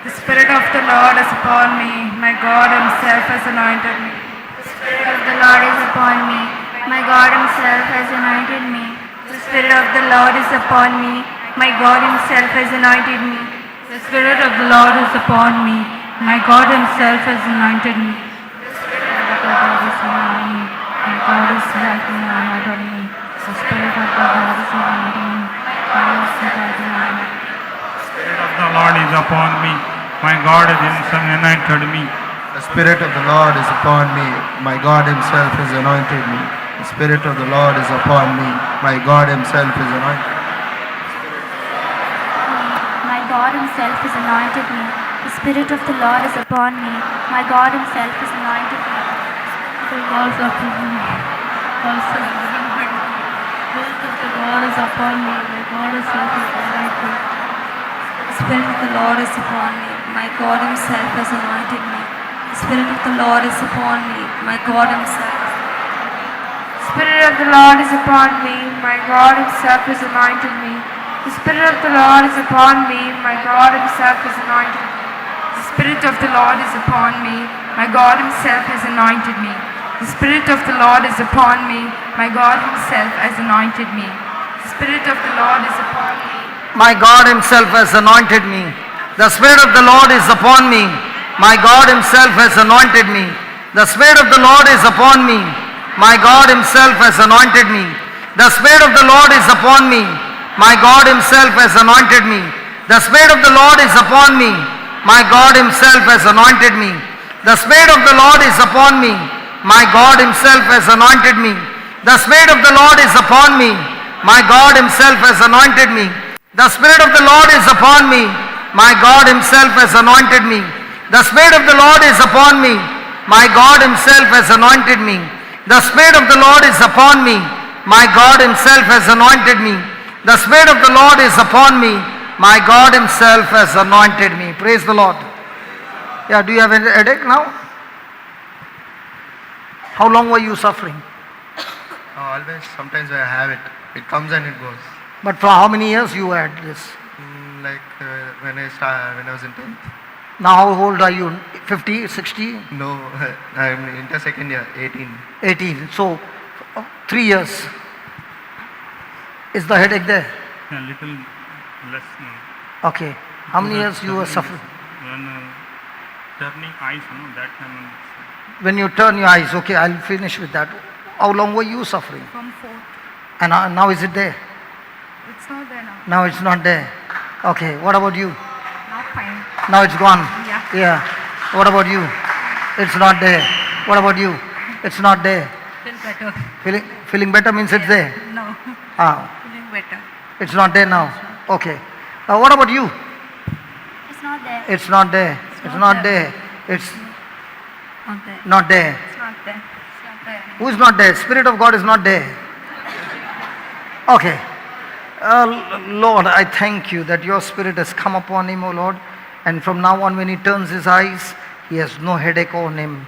Speaker 3: The Spirit of the Lord is upon me. My God Himself has anointed me.
Speaker 4: The Spirit of the Lord is upon me. My God Himself has anointed me.
Speaker 3: The Spirit of the Lord is upon me. My God Himself has anointed me. The Spirit of the Lord is upon me. My God Himself has anointed me. The Spirit of the Lord is upon me. My God Himself has anointed me. The Spirit of the Lord is upon me. My God Himself has anointed me.
Speaker 5: The Spirit of the Lord is upon me. My God Himself anointed me.
Speaker 6: The Spirit of the Lord is upon me. My God Himself has anointed me. The Spirit of the Lord is upon me. My God Himself is anointed me.
Speaker 4: My God Himself has anointed me. The Spirit of the Lord is upon me. My God Himself has anointed me.
Speaker 3: The Lord is upon me. Also, the Spirit of the Lord is upon me. My God Himself has anointed me. The Spirit of the Lord is upon me. My God Himself has anointed me. The Spirit of the Lord is upon me. My God Himself. Spirit of the Lord is upon me. My God Himself has anointed me. The Spirit of the Lord is upon me. My God Himself has anointed me. The Spirit of the Lord is upon me. My God Himself has anointed me. The Spirit of the Lord is upon me. My God Himself has anointed me. The Spirit of the Lord is upon me.
Speaker 2: My God Himself has anointed me. The Spirit of the Lord is upon me. My God Himself has anointed me. The Spirit of the Lord is upon me. My God Himself has anointed me. The Spirit of the Lord is upon me. My God Himself has anointed me. The Spirit of the Lord is upon me. My God Himself has anointed me. The Spirit of the Lord is upon me. My God Himself has anointed me. The Spirit of the Lord is upon me. My God Himself has anointed me. The Spirit of the Lord is upon me. My God Himself has anointed me. The Spirit of the Lord is upon me. My God Himself has anointed me. The Spirit of the Lord is upon me. My God Himself has anointed me. The Spirit of the Lord is upon me. My God Himself has anointed me. Praise the Lord. Yeah, do you have a headache now? How long were you suffering?
Speaker 6: Always, sometimes I have it. It comes and it goes.
Speaker 2: But for how many years you had this?
Speaker 6: When I was in 10th.
Speaker 2: Now how old are you? 50, 60?
Speaker 6: No, I'm into second year, 18.
Speaker 2: 18. So 3 years. Is the headache there?
Speaker 5: A little less now.
Speaker 2: Okay. How many years you were suffering?
Speaker 5: When turning eyes, that time.
Speaker 2: When you turn your eyes, okay, I'll finish with that. How long were you suffering?
Speaker 3: From 4th.
Speaker 2: And now is it there?
Speaker 3: It's not there now.
Speaker 2: Now it's not there. Okay, what about you?
Speaker 3: Not fine.
Speaker 2: Now it's gone.
Speaker 3: Yeah.
Speaker 2: What about you? It's not there. What about you? It's not there.
Speaker 3: Feel better.
Speaker 2: Feeling better means it's there.
Speaker 3: No.
Speaker 2: Ah,
Speaker 3: Feeling better.
Speaker 2: it's not there now. Okay. What about you?
Speaker 4: It's not there.
Speaker 2: It's not there. It's not there. It's
Speaker 3: Not there.
Speaker 2: not there.
Speaker 3: It's not there. It's not there.
Speaker 2: Who is not there? Spirit of God is not there. Okay. Lord, I thank you that your spirit has come upon him, O Lord. And from now on, when he turns his eyes, he has no headache on him.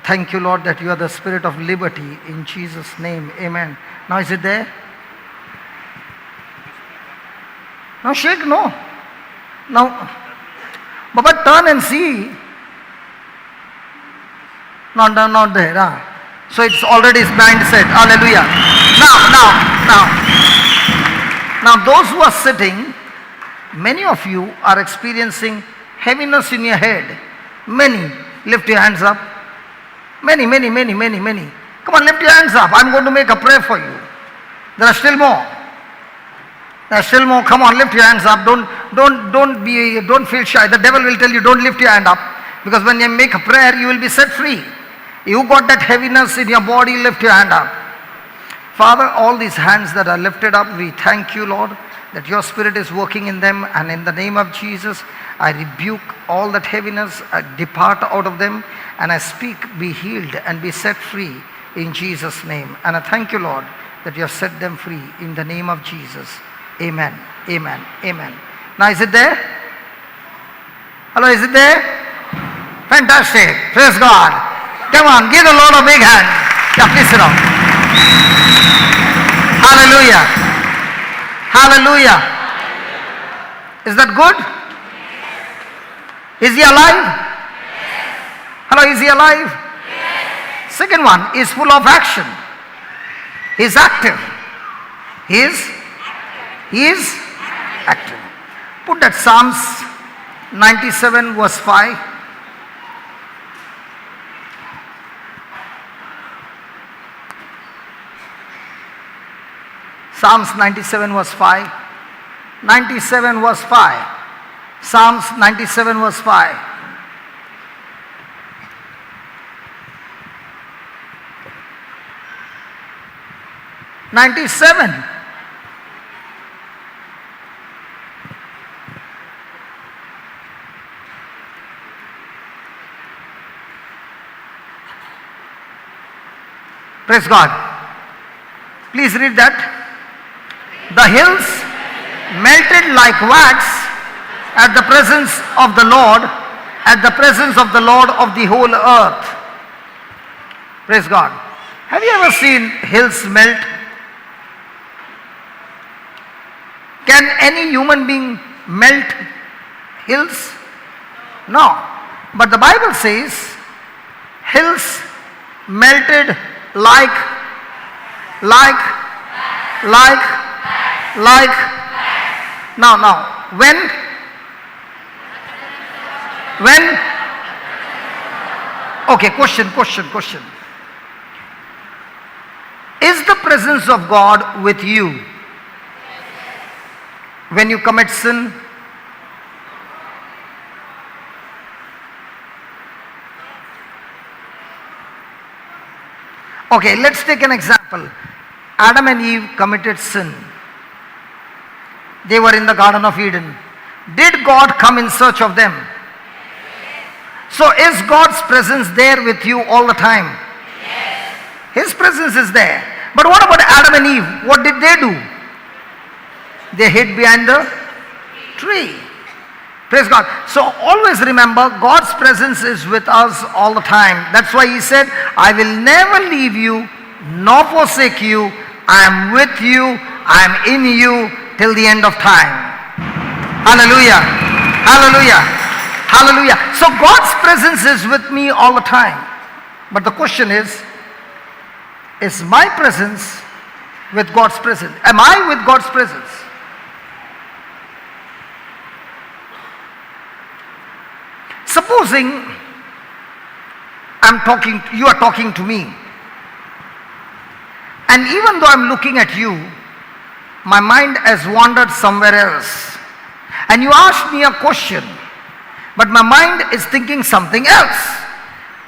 Speaker 2: Thank you, Lord, that you are the spirit of liberty. In Jesus' name, amen. Now is it there? Now shake, no. Now, Baba, turn and see. Not there. So it's already blind set. Hallelujah. Now those who are sitting, many of you are experiencing heaviness in your head. Many. Lift your hands up. Many. Come on, lift your hands up. I'm going to make a prayer for you. There are still more. Come on, lift your hands up. Don't feel shy. The devil will tell you, don't lift your hand up. Because when you make a prayer, you will be set free. You got that heaviness in your body, lift your hand up. Father, all these hands that are lifted up, we thank you, Lord, that your spirit is working in them. And in the name of Jesus, I rebuke all that heaviness, depart out of them. And I speak, be healed and be set free in Jesus' name. And I thank you, Lord, that you have set them free in the name of Jesus. Amen. Now is it there? Hello, is it there? Fantastic. Praise God. Come on, give the Lord a big hand. Yeah, please sit down. Hallelujah. Is that good? Is he alive? Hello, is he alive? Second one is full of action. He is active. He is active. Put that Psalms 97 verse 5. Psalms 97 verse 5. 97 verse 5. Psalms 97 verse 5. Praise God. Please read that. The hills melted like wax at the presence of the Lord, of the whole earth. Praise God. Have you ever seen hills melt? Can any human being melt hills? No. But the Bible says hills melted like now when okay, question. Is the presence of God with you when you commit sin? Okay, let's take an example. Adam and Eve committed sin. They were in the Garden of Eden. Did God come in search of them? So is God's presence there with you all the time? His presence is there. But what about Adam and Eve? What did they do? They hid behind the tree. Praise God. So always remember, God's presence is with us all the time. That's why he said, I will never leave you nor forsake you. I am with you. I am in you till the end of time. Hallelujah. So God's presence is with me all the time. But the question is my presence with God's presence? Am I with God's presence? Supposing you are talking to me, and even though I'm looking at you, my mind has wandered somewhere else. And you ask me a question, but my mind is thinking something else.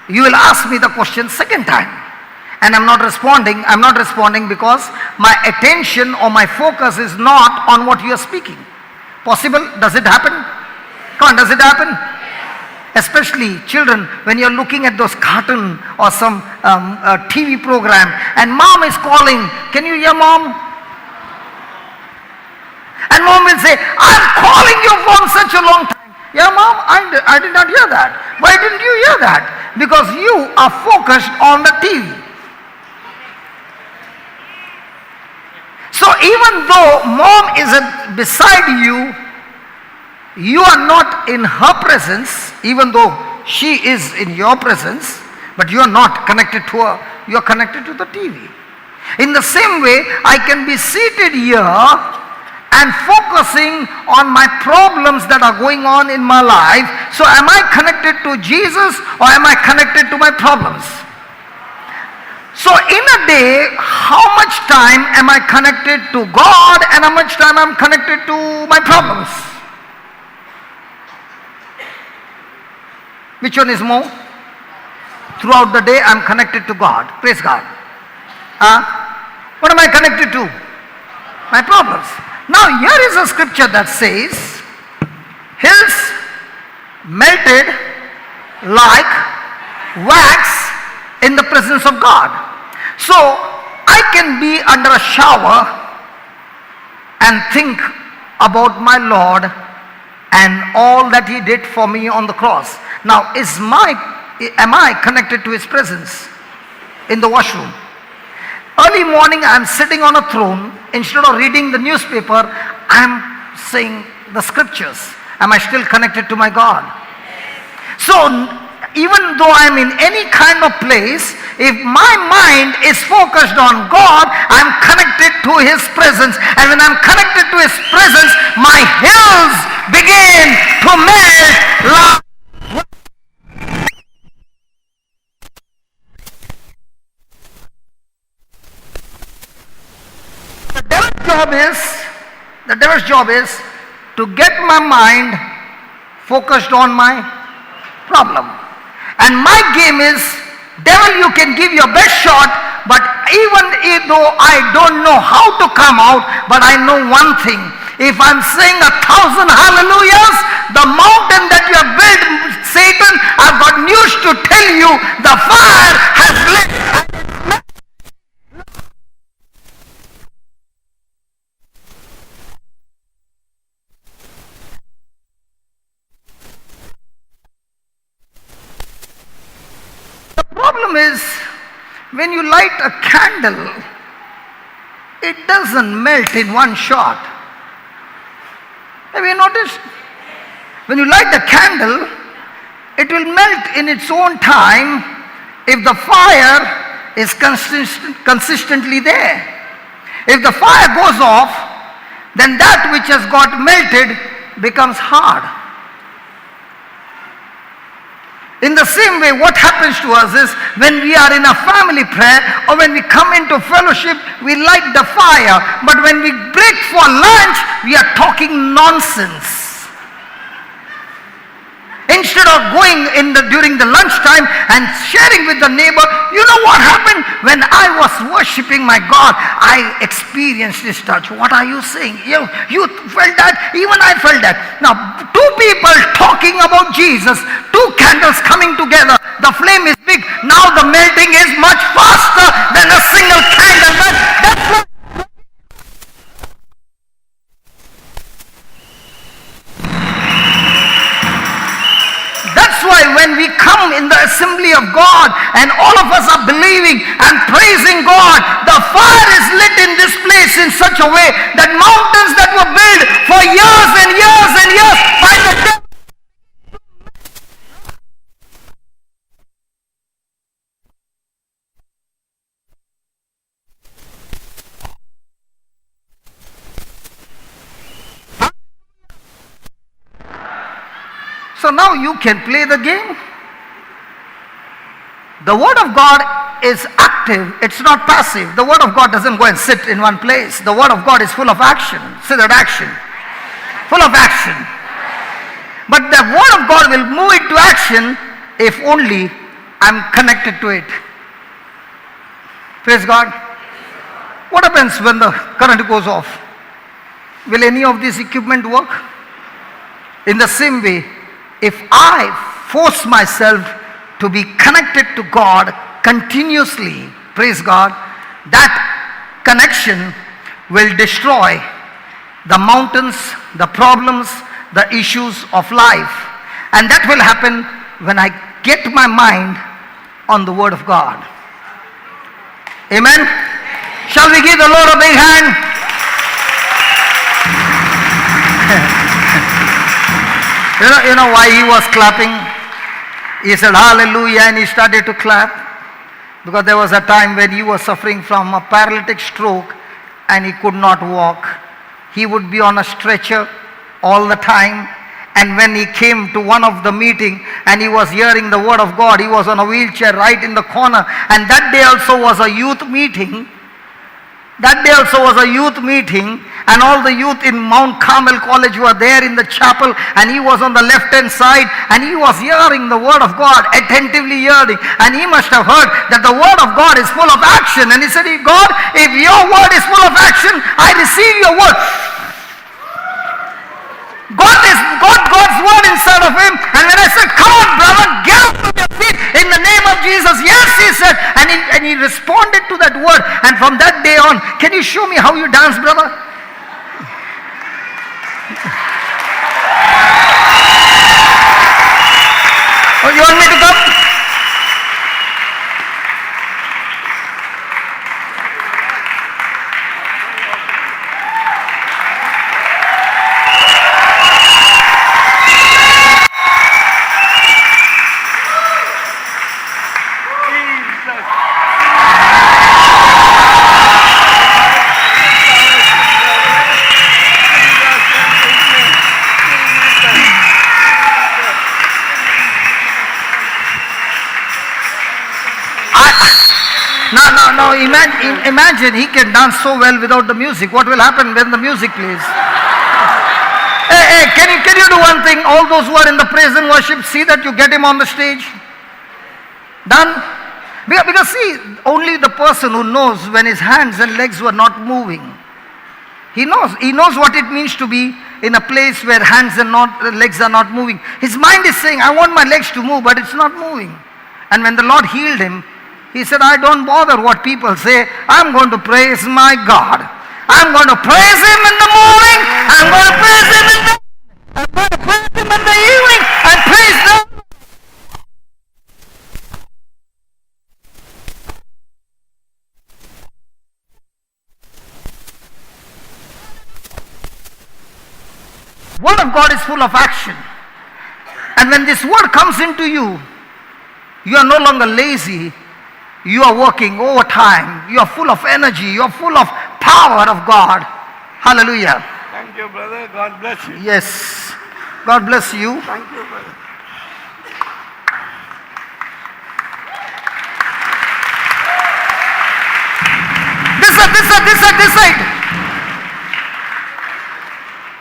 Speaker 2: You will ask me the question second time, and I'm not responding. I'm not responding because my attention or my focus is not on what you are speaking. Possible? Does it happen? Come on, does it happen? Especially children, when you're looking at those cartoon or some TV program, and mom is calling, can you hear mom? And mom will say, I'm calling you from such a long time. Yeah mom, I did not hear that. Why didn't you hear that? Because you are focused on the TV. So even though mom is beside you, you are not in her presence, even though she is in your presence, but you are not connected to her, you are connected to the TV. In the same way, I can be seated here and focusing on my problems that are going on in my life. So am I connected to Jesus or am I connected to my problems? So in a day, how much time am I connected to God and how much time I'm connected to my problems? Which one is more? Throughout the day I'm connected to God. Praise God. What am I connected to? My problems. Now here is a scripture that says, hills melted like wax in the presence of God. So I can be under a shower and think about my Lord and all that He did for me on the cross. Now am I connected to His presence in the washroom? Early morning I am sitting on a throne. Instead of reading the newspaper, I am saying the scriptures. Am I still connected to my God? So even though I am in any kind of place, if my mind is focused on God, I am connected to His presence. And when I am connected to His presence, my hills begin to melt like the devil's job is to get my mind focused on my problem. And my game is, devil, you can give your best shot, but even though I don't know how to come out, but I know one thing. If I'm saying 1,000 hallelujahs, the mountain that you have built, Satan, I've got news to tell you, the fire has lit. The problem is, when you light a candle, it doesn't melt in one shot. Have you noticed? When you light the candle, it will melt in its own time if the fire is consistently there. If the fire goes off, then that which has got melted becomes hard. In the same way, what happens to us is when we are in a family prayer or when we come into fellowship, we light the fire. But when we break for lunch, we are talking nonsense. Instead of going during the lunchtime and sharing with the neighbor, you know what happened? When I was worshiping my God, I experienced His touch. What are you saying? You felt that? Even I felt that. Now, two people talking about Jesus, two candles coming together, the flame is big. Now the melting is much faster than a single candle. That's what when we come in the assembly of God and all of us are believing and praising God, the fire is lit in this place in such a way that mountains that were built for years and years and years by the devil. So now you can play the game. The Word of God is active, it's not passive. The Word of God doesn't go and sit in one place. The Word of God is full of action. Say that, action. Full of action. But the Word of God will move into action if only I'm connected to it. Praise God. What happens when the current goes off? Will any of this equipment work? In the same way, if I force myself to be connected to God continuously, praise God, that connection will destroy the mountains, the problems, the issues of life. And that will happen when I get my mind on the Word of God. Amen? Shall we give the Lord a big hand? You know why he was clapping? He said hallelujah and he started to clap. Because there was a time when he was suffering from a paralytic stroke and he could not walk. He would be on a stretcher all the time. And when he came to one of the meeting and he was hearing the Word of God, he was on a wheelchair right in the corner. And that day also was a youth meeting. That day also was a youth meeting, and all the youth in Mount Carmel College were there in the chapel, and he was on the left hand side, and he was hearing the Word of God, attentively hearing, and he must have heard that the Word of God is full of action. And he said, God, if your Word is full of action, I receive your Word. God's Word inside of him. And when I said, come on brother, get up to your feet in the name of Jesus. Yes, he said. And he responded to that word. And from that day on, can you show me how you dance, brother? Oh, you want me to come? Now imagine he can dance so well without the music. What will happen when the music plays? Hey, can you do one thing? All those who are in the praise and worship, see that you get him on the stage. Done? Because see, only the person who knows when his hands and legs were not moving. He knows what it means to be in a place where hands and legs are not moving. His mind is saying, I want my legs to move, but it's not moving. And when the Lord healed him, he said, I don't bother what people say. I'm going to praise my God. I'm going to praise him in the morning. I'm going to praise him in the I'm going to praise him in the evening. And praise the Word of God is full of action. And when this word comes into you, you are no longer lazy. You are working overtime. You are full of energy. You are full of power of God. Hallelujah.
Speaker 7: Thank you, brother. God bless you.
Speaker 2: Yes. God bless you.
Speaker 7: Thank you, brother.
Speaker 2: This side.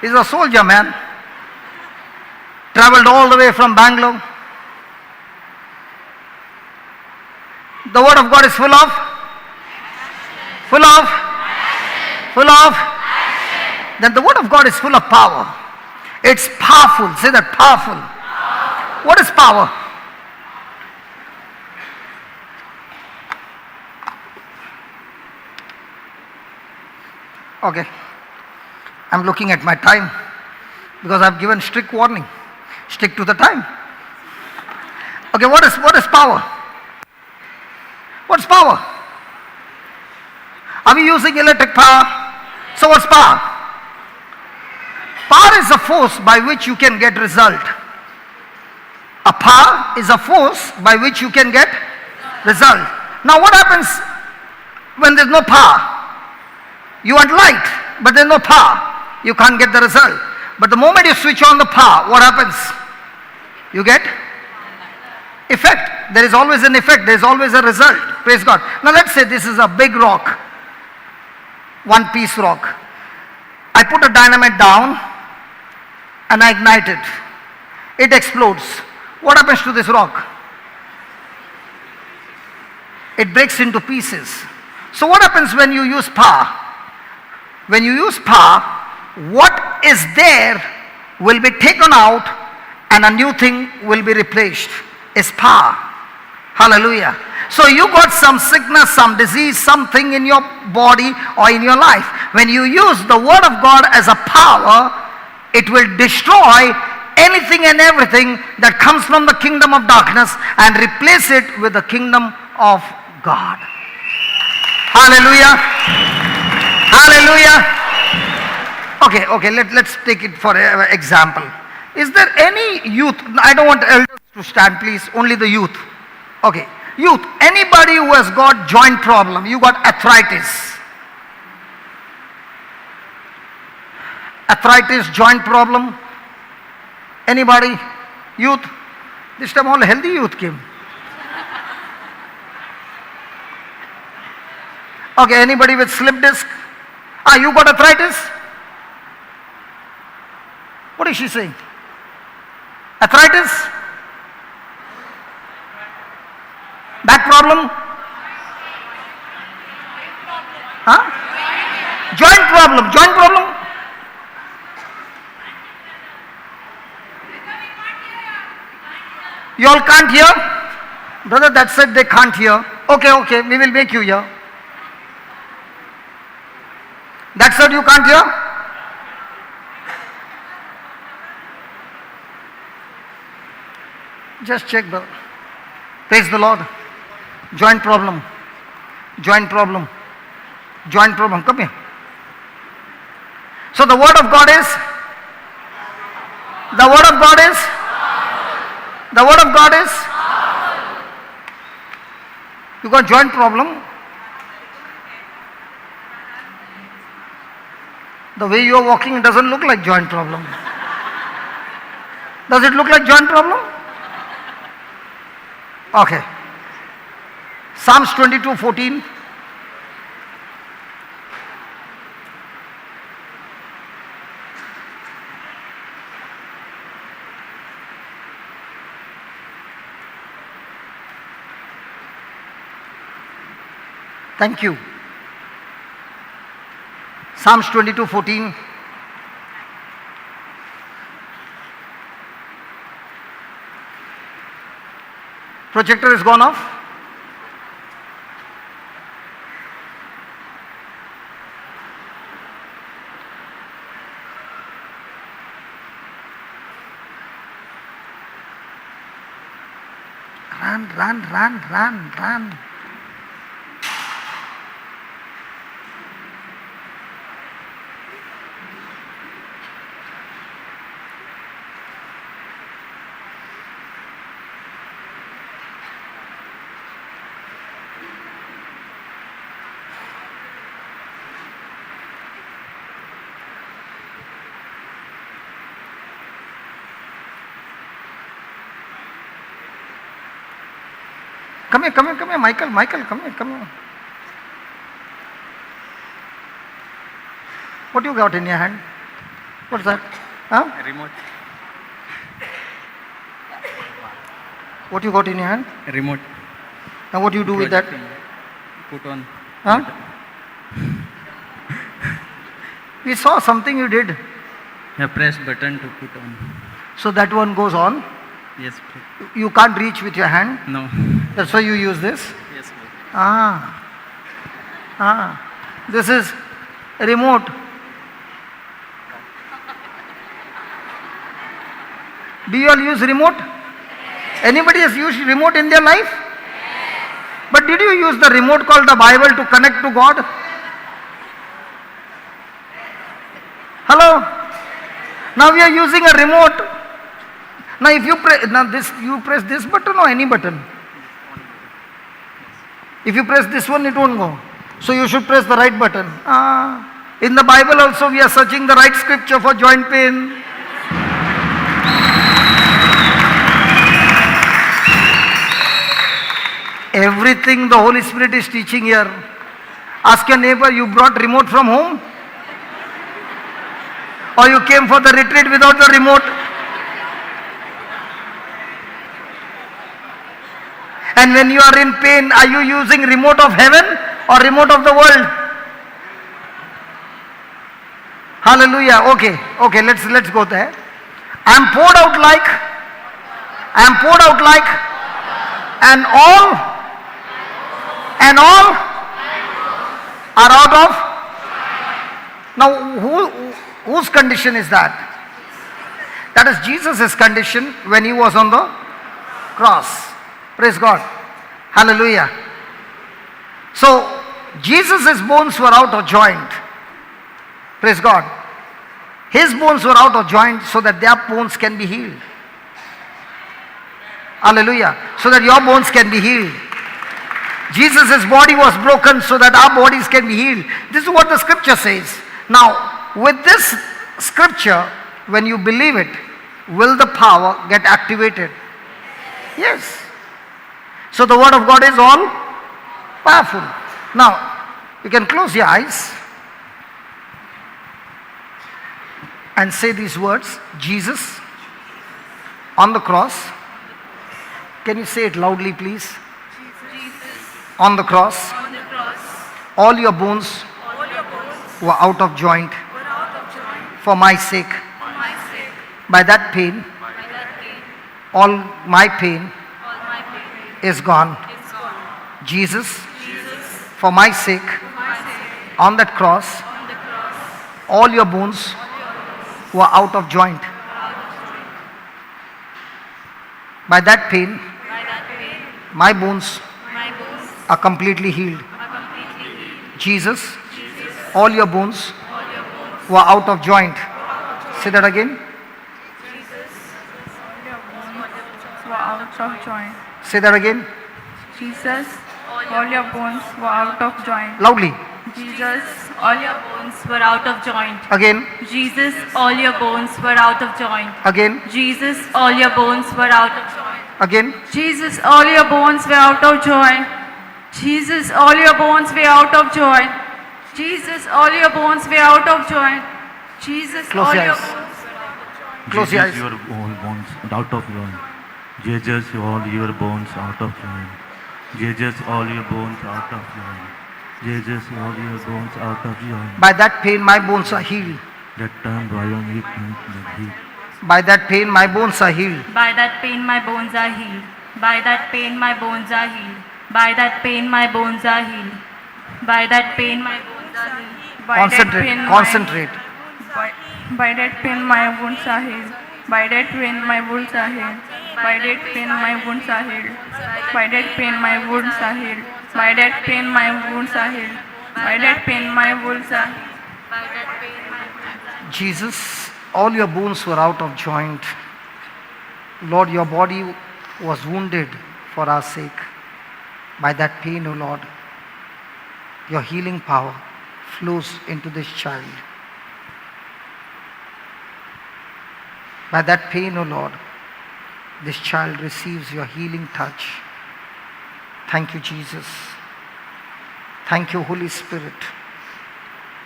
Speaker 2: He's a soldier, man. Traveled all the way from Bangalore. The Word of God is full of? Then the Word of God is full of power. It's powerful. Say that, powerful. What is power? Okay. I'm looking at my time because I've given strict warning. Stick to the time. Okay, what is power? What's power? Are we using electric power? So what's power? Power is a force by which you can get result. A power is a force by which you can get result. Now what happens when there's no power? You want light, but there's no power. You can't get the result. But the moment you switch on the power, what happens? You get? Effect. There is always an effect. There is always a result. Praise God. Now let's say this is a big rock. One piece rock. I put a dynamite down and I ignite it. It explodes. What happens to this rock? It breaks into pieces. So what happens when you use power? When you use power, what is there will be taken out and a new thing will be replaced. It's power. Hallelujah. So you got some sickness, some disease, something in your body or in your life. When you use the word of God as a power, it will destroy anything and everything that comes from the kingdom of darkness and replace it with the kingdom of God. Hallelujah. Hallelujah. Okay, let's take it for example. Is there any youth? I don't want elders to stand, please. Only the youth. Okay. Youth. Anybody who has got joint problem. You got arthritis. Arthritis, joint problem. Anybody? Youth. This time all healthy youth came. Okay, anybody with slip disc? You got arthritis? What is she saying? Arthritis? Back problem? Joint problem. Joint problem? You all can't hear? Brother, that said they can't hear. Okay, we will make you hear. That said you can't hear? Just check, brother. Praise the Lord. Joint problem. Joint problem. Joint problem. Come here. So the word of God is? The word of God is? The word of God is? You got joint problem. The way you are walking, it doesn't look like joint problem. Does it look like joint problem? Okay. Psalms 22:14. Thank you. Psalms 22:14. Projector is gone off. Run. Come here, Michael, come here. What you got in your hand? What's that?
Speaker 8: Remote.
Speaker 2: What you got in your hand?
Speaker 8: Remote.
Speaker 2: Now what do you do with that?
Speaker 8: Put on.
Speaker 2: We saw something you did.
Speaker 8: Press button to put on.
Speaker 2: So that one goes on.
Speaker 8: Yes.
Speaker 2: You can't reach with your hand.
Speaker 8: No.
Speaker 2: That's why you use this.
Speaker 8: Yes.
Speaker 2: This is remote. Do you all use remote? Anybody has used remote in their life? But did you use the remote called the Bible to connect to God? Hello? Now we are using a remote. Now if you press this button or any button. If you press this one, it won't go. So you should press the right button. In the Bible also we are searching the right scripture for joint pain. Everything the Holy Spirit is teaching here. Ask your neighbor, you brought remote from home? Or you came for the retreat without the remote? And when you are in pain, are you using remote of heaven or remote of the world? Hallelujah. Okay, let's go there. I am poured out like, and all are out of. Now whose condition is that? That is Jesus' condition when he was on the cross. Praise God. Hallelujah. So Jesus' bones were out of joint. Praise God. His bones were out of joint so that their bones can be healed. Hallelujah. So that your bones can be healed. Jesus' body was broken so that our bodies can be healed. This is what the scripture says. Now, with this scripture, when you believe it, will the power get activated? Yes. So the word of God is all powerful. Now, you can close your eyes and say these words. Jesus on the cross. Can you say it loudly, please? Jesus. On the cross. All your bones were out of joint for my sake. By that pain, all my pain is gone. Jesus, for my sake, on that cross, all your bones were out of joint. By that pain, my bones are completely healed. Jesus, all your bones were out of joint. Say that again.
Speaker 3: Were out of joint.
Speaker 2: Say that again.
Speaker 3: Jesus, all your bones were out of joint.
Speaker 2: Loudly.
Speaker 3: Jesus, all your bones were out of joint.
Speaker 2: Again.
Speaker 3: Jesus, all your bones were out of joint.
Speaker 2: Again.
Speaker 3: Jesus, all your bones were out of joint.
Speaker 2: Again.
Speaker 3: Jesus, all your bones were out of joint. Jesus, all your bones were out of joint. Jesus, all your bones were out of joint. Jesus,
Speaker 2: Close
Speaker 3: all
Speaker 2: your
Speaker 3: your
Speaker 2: eyes.
Speaker 3: bones.
Speaker 2: Close your eyes.
Speaker 5: Your all bones out of joint. Jesus, all your bones out of joint. Jesus, all your bones out of joint. Jesus, all your bones out of joint.
Speaker 2: By that pain, my bones are healed.
Speaker 5: That time, Brian, he
Speaker 2: By that pain, my bones are healed.
Speaker 3: By that pain, my bones are healed. By that pain, my bones are healed. By that pain, my bones are healed. By that pain, my bones are healed.
Speaker 2: Concentrate.
Speaker 3: By that pain, my wounds are healed. By that pain, my wounds are healed. By that pain, my wounds are healed. By that pain, my wounds are healed. By that pain, my wounds are healed. By that pain, my wounds are healed. By that pain, my wounds are healed.
Speaker 2: Jesus, all your bones were out of joint. Lord, your body was wounded for our sake. By that pain, O Lord, your healing power flows into this child. By that pain, O Lord, this child receives your healing touch. Thank you, Jesus. Thank you, Holy Spirit.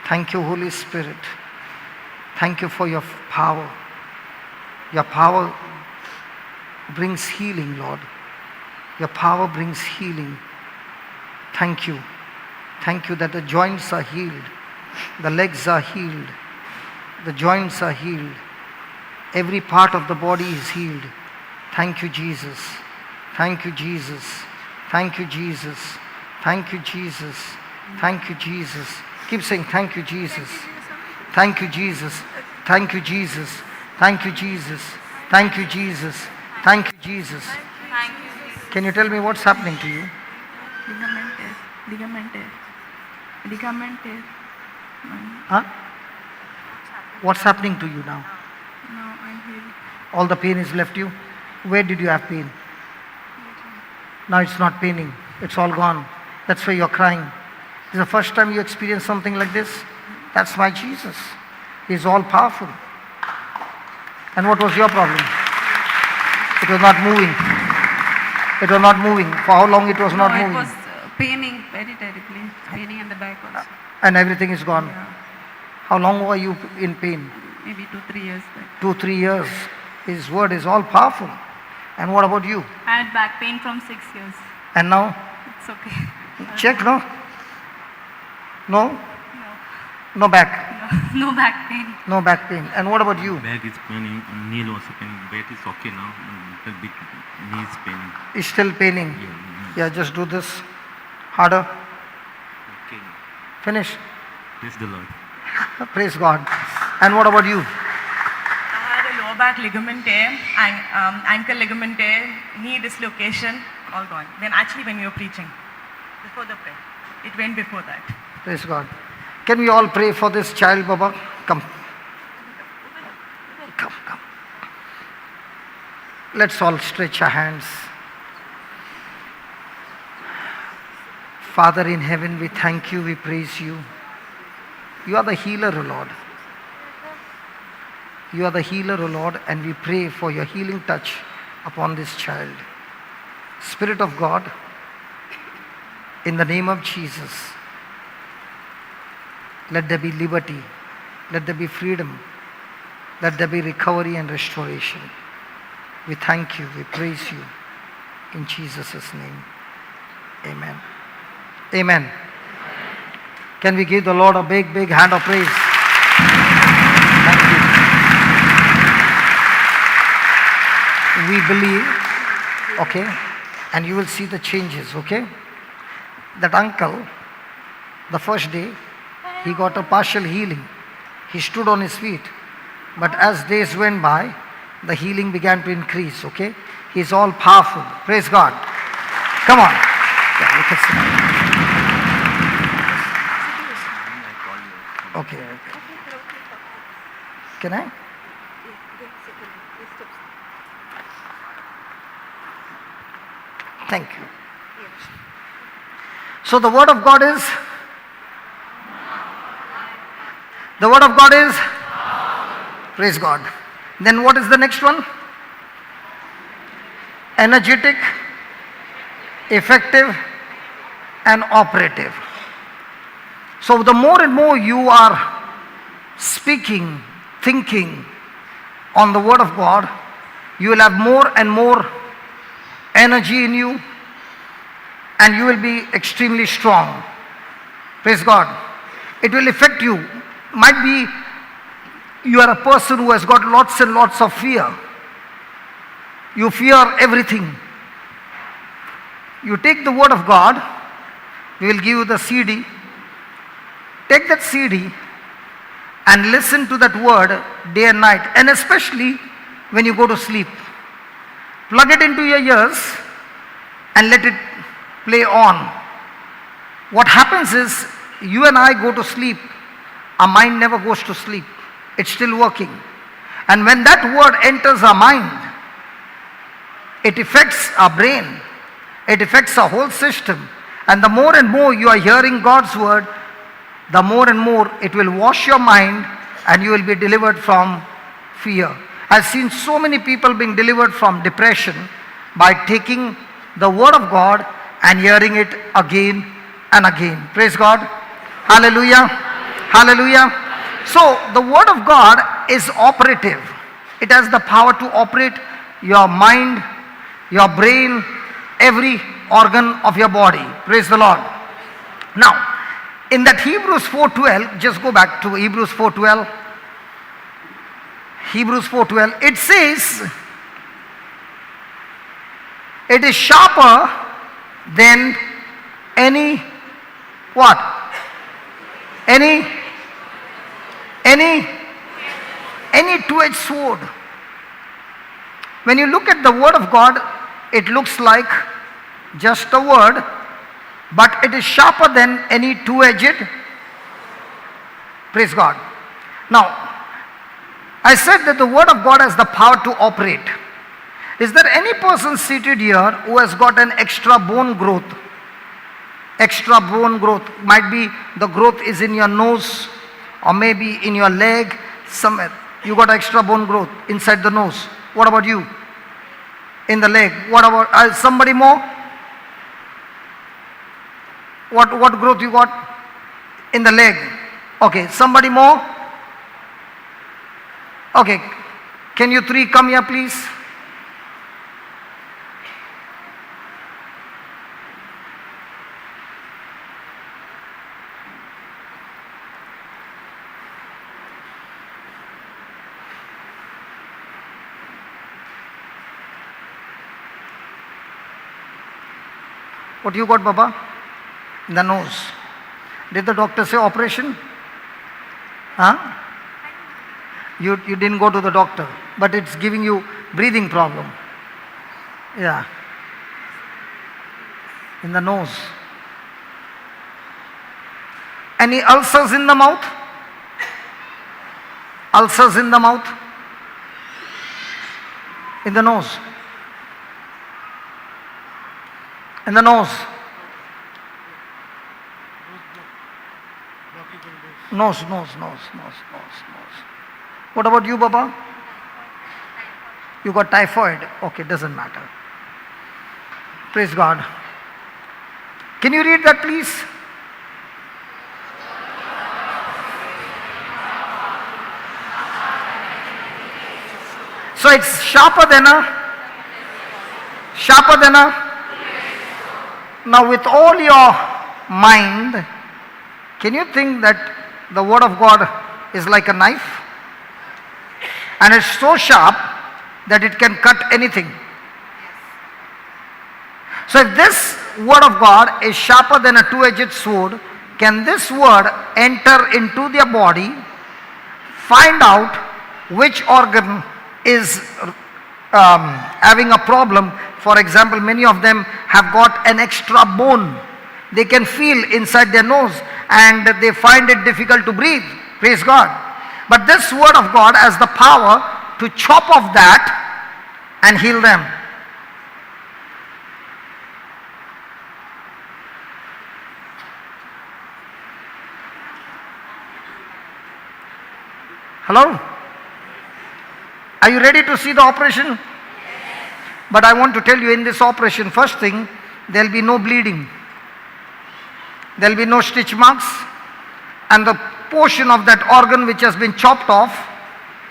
Speaker 2: Thank you, Holy Spirit. Thank you for your power. Your power brings healing, Lord. Your power brings healing. Thank you. Thank you that the joints are healed. The legs are healed. The joints are healed. Every part of the body is healed. Thank you, Jesus. Thank you, Jesus. Thank you, Jesus. Thank you, Jesus. Thank you, Jesus. Keep saying, thank you, Jesus. Thank you, Jesus. Thank you, Jesus. Thank you, Jesus. Thank you, Jesus. Thank you, Jesus. Can you tell me what's happening to you?
Speaker 3: Ligamented.
Speaker 2: Huh? What's happening to you now?
Speaker 3: Now I'm healed.
Speaker 2: All the pain is left you. Where did you have pain? Now it's not paining. It's all gone. That's why you're crying. This is the first time you experience something like this. That's my Jesus. He's all powerful. And what was your problem? It was not moving. It was not moving. For how long it was not
Speaker 3: No, it
Speaker 2: moving?
Speaker 3: was paining very terribly. Paining in the back also.
Speaker 2: And everything is gone.
Speaker 3: Yeah.
Speaker 2: How long were you in pain?
Speaker 3: Maybe 2-3 years back.
Speaker 2: 2-3 years. His word is all powerful. And what about you?
Speaker 3: I had back pain from 6 years.
Speaker 2: And now?
Speaker 3: It's okay.
Speaker 2: Check, no? No?
Speaker 3: No.
Speaker 2: No back.
Speaker 3: No back pain.
Speaker 2: No back pain. And what about you?
Speaker 5: Back is paining, knee also paining, back is okay now, little bit knee is paining.
Speaker 2: It's still paining.
Speaker 5: Yeah,
Speaker 2: Yeah, just do this. Harder.
Speaker 5: okay.
Speaker 2: Finish.
Speaker 5: Praise the Lord.
Speaker 2: Praise God. And what about you?
Speaker 9: I had a lower back ligament tear, ankle ligament tear, knee dislocation, all gone. When we were preaching, before the prayer, it went before that.
Speaker 2: Praise God. Can we all pray for this child, Baba? Come. Come. Let's all stretch our hands. Father in heaven, we thank you, we praise you. You are the healer, O Lord. You are the healer, O Lord, and we pray for your healing touch upon this child. Spirit of God, in the name of Jesus, let there be liberty, let there be freedom, let there be recovery and restoration. We thank you, we praise you. In Jesus' name, amen. Amen. Can we give the Lord a big, big hand of praise? Thank you. We believe, okay, and you will see the changes, okay? That uncle, the first day, he got a partial healing. He stood on his feet. But as days went by, the healing began to increase, okay? He's all powerful. Praise God. Come on. Yeah, you can sit. Okay. Can I? Thank you. So the word of God is? The word of God is? Praise God. Then what is the next one? Energetic, effective, and operative. So the more and more you are speaking, thinking on the word of God, you will have more and more energy in you, and you will be extremely strong. Praise God. It will affect you. Might be you are a person who has got lots and lots of fear. You fear everything. You take the word of God, we will give you the CD. Take that CD and listen to that word day and night, and especially when you go to sleep. Plug it into your ears and let it play on. What happens is, you and I go to sleep, our mind never goes to sleep. It's still working. And when that word enters our mind, it affects our brain, it affects our whole system. And the more and more you are hearing God's word, the more and more it will wash your mind and you will be delivered from fear. I've seen so many people being delivered from depression by taking the word of God and hearing it again and again. Praise God. Hallelujah. Hallelujah. So the word of God is operative. It has the power to operate your mind, your brain, every organ of your body. Praise the Lord. Now, in that Hebrews 4:12, just go back to Hebrews 4:12. Hebrews 4:12, it says, it is sharper than any what? Any two-edged sword. When you look at the word of God, it looks like just a word, but it is sharper than any two-edged. Praise God. Now, I said that the word of God has the power to operate. Is there any person seated here who has got an extra bone growth? Extra bone growth. Might be the growth is in your nose or maybe in your leg somewhere. You got extra bone growth inside the nose. What about you? In the leg. What about somebody more? What growth you got? In the leg. Okay, somebody more? Okay, can you three come here please? What you got, Baba? In the nose. Did the doctor say operation? Huh? You didn't go to the doctor, but it's giving you breathing problem. Yeah. In the nose. Any ulcers in the mouth? Ulcers in the mouth? In the nose. In the nose. Nose. What about you, Baba? You got typhoid. Okay, doesn't matter. Praise God. Can you read that, please? So it's sharper than a. Now with all your mind, can you think that the word of God is like a knife? And it's so sharp that it can cut anything. So if this word of God is sharper than a two-edged sword, can this word enter into their body, find out which organ is having a problem? For example, many of them have got an extra bone. They can feel inside their nose and they find it difficult to breathe. Praise God. But this word of God has the power to chop off that and heal them. Hello? Are you ready to see the operation? But I want to tell you, in this operation, first thing, there will be no bleeding. There will be no stitch marks. And the portion of that organ which has been chopped off,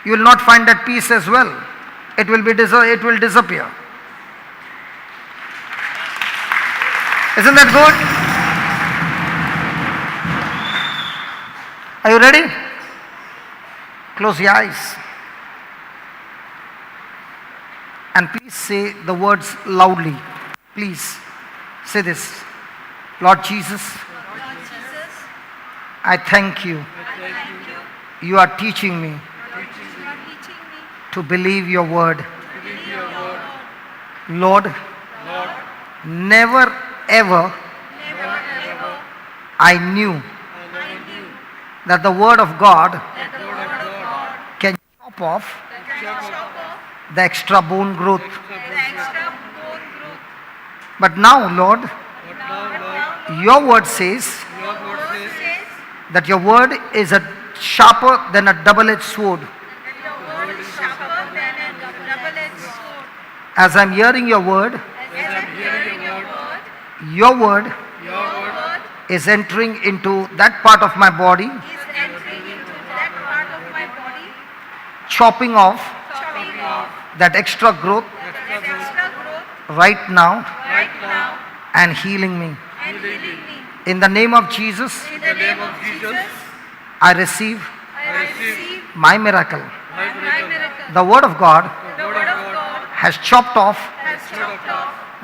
Speaker 2: you will not find that piece as well. It will disappear. Isn't that good? Are you ready? Close your eyes. And please say the words loudly. Please say this. Lord Jesus, I thank you. You are teaching me to believe your word. Lord, never ever I knew that the word of God can chop off the extra bone growth. But now, Lord, your word says that your word is sharper than a double-edged sword. As I'm hearing your word is entering into that part of my body, chopping off that extra growth right now and healing me. In the name of Jesus, I receive my miracle. The word of God has chopped off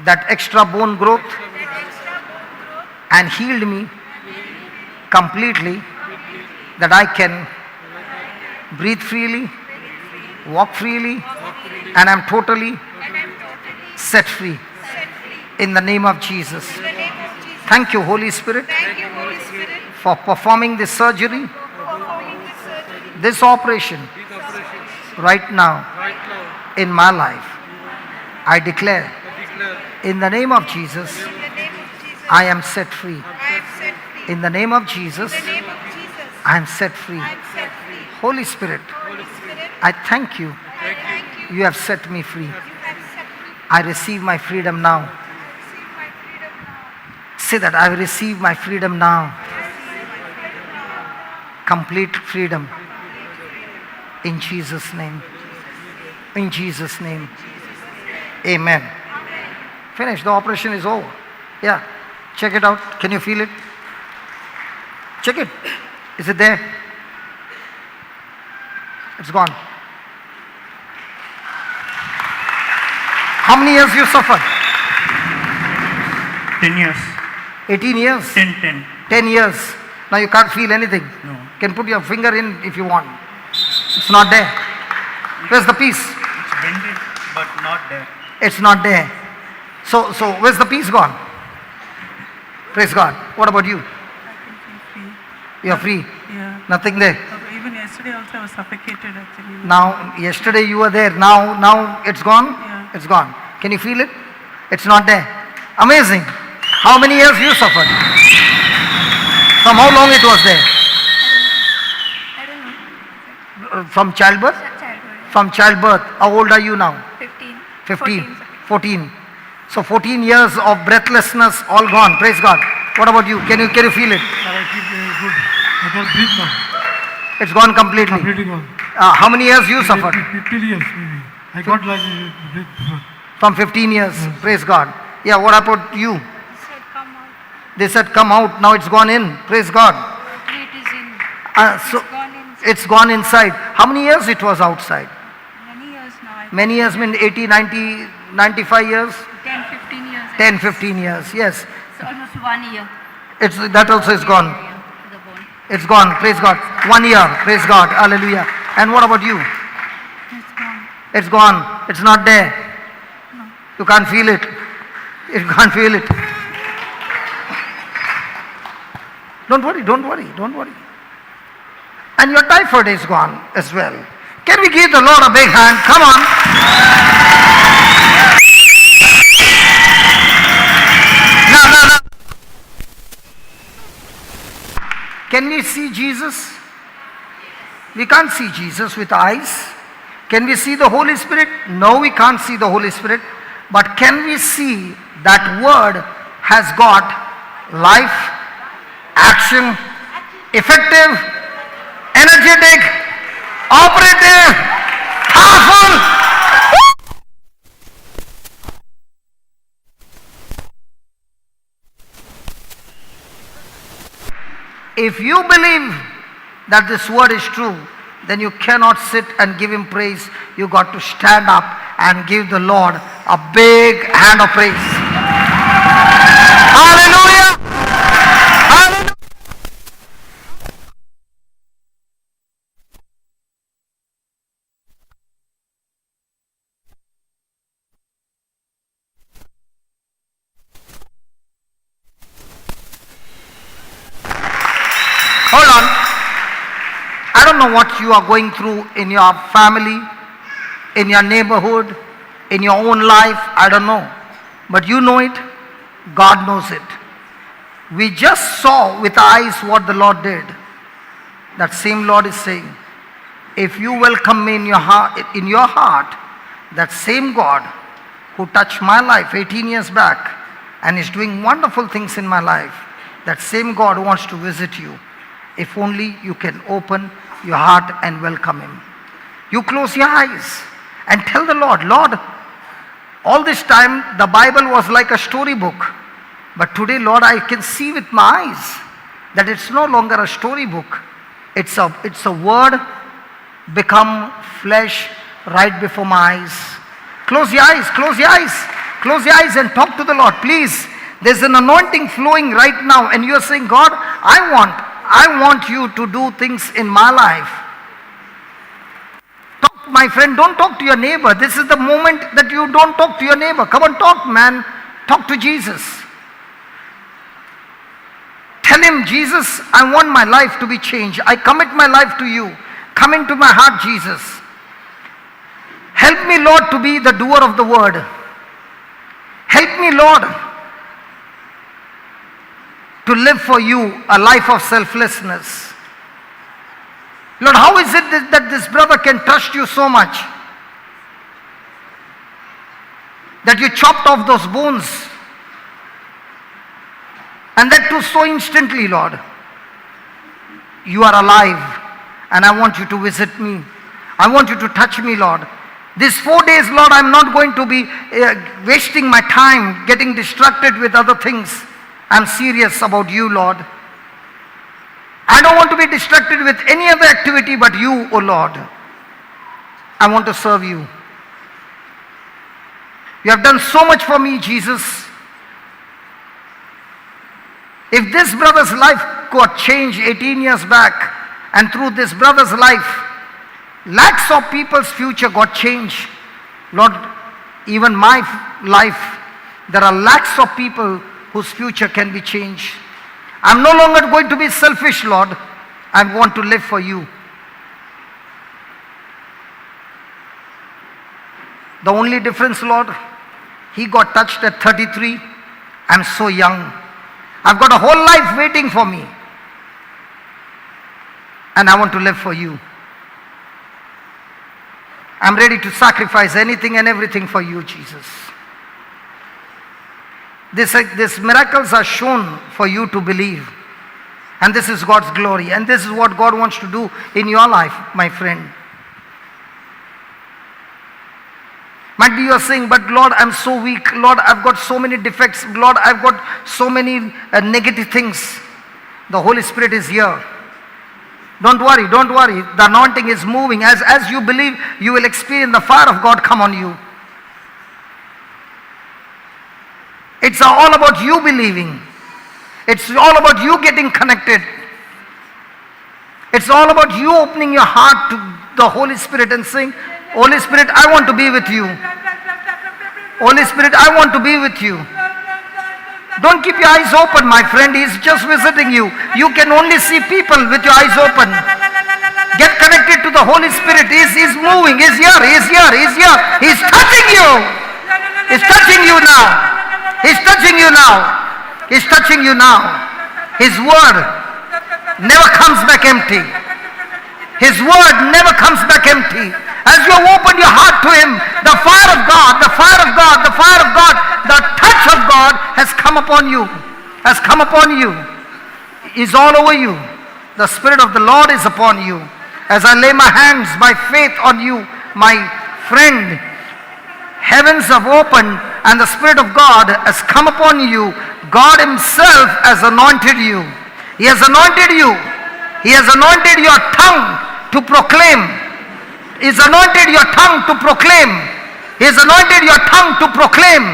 Speaker 2: that extra bone growth and healed me completely, that I can breathe freely, walk freely, and I'm totally set free. In the name of Jesus. Thank you, Holy Spirit, for performing this surgery, this operation right now in my life. I declare, in the name of Jesus, I am set free. In the name of Jesus, I am set free. Holy Spirit, I thank you. You have set me free. I receive my freedom now. Say that, I receive my freedom now. Complete freedom. In Jesus' name. In Jesus' name. Amen. Finished. The operation is over. Yeah. Check it out. Can you feel it? Check it. Is it there? It's gone. How many years you suffered?
Speaker 8: 10 years.
Speaker 2: 18 years?
Speaker 8: 10.
Speaker 2: 10 years. Now you can't feel anything.
Speaker 8: No.
Speaker 2: You can put your finger in if you want. It's not there. Where's the peace?
Speaker 8: It's bended, but not there.
Speaker 2: It's not there. So where's the peace gone? Praise God. What about you?
Speaker 9: I can feel free.
Speaker 2: You are free.
Speaker 9: Yeah.
Speaker 2: Nothing there.
Speaker 9: Even yesterday also I was suffocated actually.
Speaker 2: Now, yesterday you were there. Now it's gone?
Speaker 9: Yeah.
Speaker 2: It's gone. Can you feel it? It's not there. Amazing. How many years you suffered? From how long it was there?
Speaker 4: I don't know.
Speaker 2: From childbirth?
Speaker 4: Childhood.
Speaker 2: From childbirth. How old are you now?
Speaker 4: 15.
Speaker 2: 15. 14. So 14 years of breathlessness all gone. Praise God. What about you? Can you feel it?
Speaker 1: I feel good. I can breathe now.
Speaker 2: It's gone completely.
Speaker 1: Completely gone.
Speaker 2: How many years you suffered?
Speaker 1: 15 years maybe. I got like breathe.
Speaker 2: From 15 years. Praise God. Yeah, what about you?
Speaker 4: Said come out.
Speaker 2: They said come out. Now it's gone in. Praise God.
Speaker 4: It is in.
Speaker 2: So
Speaker 4: Gone in.
Speaker 2: it's gone inside. How many years it was outside?
Speaker 4: Many years now.
Speaker 2: Many years mean 80, 90, 95 years?
Speaker 4: 10, 15 years.
Speaker 2: 10, 15 years. Yes.
Speaker 4: It's almost 1 year.
Speaker 2: That also is gone.
Speaker 4: To the bone.
Speaker 2: It's gone. Praise God. 1 year. Praise God. Hallelujah. And what about you?
Speaker 4: It's gone.
Speaker 2: It's gone. It's not there. You can't feel it. You can't feel it. Don't worry. And your typhoid is gone as well. Can we give the Lord a big hand? Come on. No. Can we see Jesus? We can't see Jesus with eyes. Can we see the Holy Spirit? No, we can't see the Holy Spirit. But can we see that word has got life, action, effective, energetic, operative, powerful? If you believe that this word is true, then you cannot sit and give him praise. You got to stand up and give the Lord a big hand of praise. Hallelujah! Hallelujah! Hold on. I don't know what you are going through in your family, in your neighborhood, in your own life. I don't know. But you know it. God knows it. We just saw with our eyes what the Lord did. That same Lord is saying, if you welcome me in your heart, that same God who touched my life 18 years back and is doing wonderful things in my life, that same God wants to visit you. If only you can open your heart and welcome him. You close your eyes and tell the Lord, Lord, all this time the Bible was like a storybook. But today, Lord, I can see with my eyes that it's no longer a storybook. It's a word become flesh right before my eyes. Close your eyes, close your eyes, close your eyes and talk to the Lord. Please, there's an anointing flowing right now and you're saying, God, I want you to do things in my life. Talk, my friend, don't talk to your neighbor. This is the moment that you don't talk to your neighbor. Come on, talk, man. Talk to Jesus. Tell him, Jesus, I want my life to be changed. I commit my life to you. Come into my heart, Jesus. Help me, Lord, to be the doer of the word. Help me, Lord, to live for you a life of selflessness. Lord, how is it that this brother can trust you so much? that you chopped off those bones. And that too so instantly, Lord. You are alive, and I want you to visit me. I want you to touch me, Lord. These 4 days, Lord, I'm not going to be wasting my time getting distracted with other things. I'm serious about you, Lord. I don't want to be distracted with any other activity but you, O Lord. I want to serve you. You have done so much for me, Jesus. If this brother's life got changed 18 years back, and through this brother's life, lakhs of people's future got changed, Lord, even my life, there are lakhs of people whose future can be changed. I'm no longer going to be selfish, Lord. I want to live for you. The only difference, Lord, he got touched at 33. I'm so young. I've got a whole life waiting for me. And I want to live for you. I'm ready to sacrifice anything and everything for you, Jesus. These miracles are shown for you to believe. And this is God's glory. And this is what God wants to do in your life, my friend. Might be you are saying, but Lord, I'm so weak. Lord, I've got so many defects. Lord, I've got so many negative things. The Holy Spirit is here. Don't worry, don't worry. The anointing is moving. As you believe, you will experience the fire of God come on you. It's all about you believing. It's all about you getting connected. It's all about you opening your heart to the Holy Spirit and saying, Holy Spirit, I want to be with you. Holy Spirit, I want to be with you. Don't keep your eyes open, my friend. He's just visiting you. You can only see people with your eyes open. Get connected to the Holy Spirit. He's moving. He's here. He's here. He's here. He's touching you. He's touching you now. He's touching you now. He's touching you now. His word never comes back empty. His word never comes back empty. As you open your heart to Him, the fire of God, the fire of God, the fire of God, the touch of God has come upon you. Has come upon you. Is all over you. The Spirit of the Lord is upon you. As I lay my hands by faith on you, my friend, heavens have opened and the Spirit of God has come upon you. God Himself has anointed you. He has anointed you. He has anointed your tongue to proclaim. He has anointed your tongue to proclaim. He has anointed your tongue to proclaim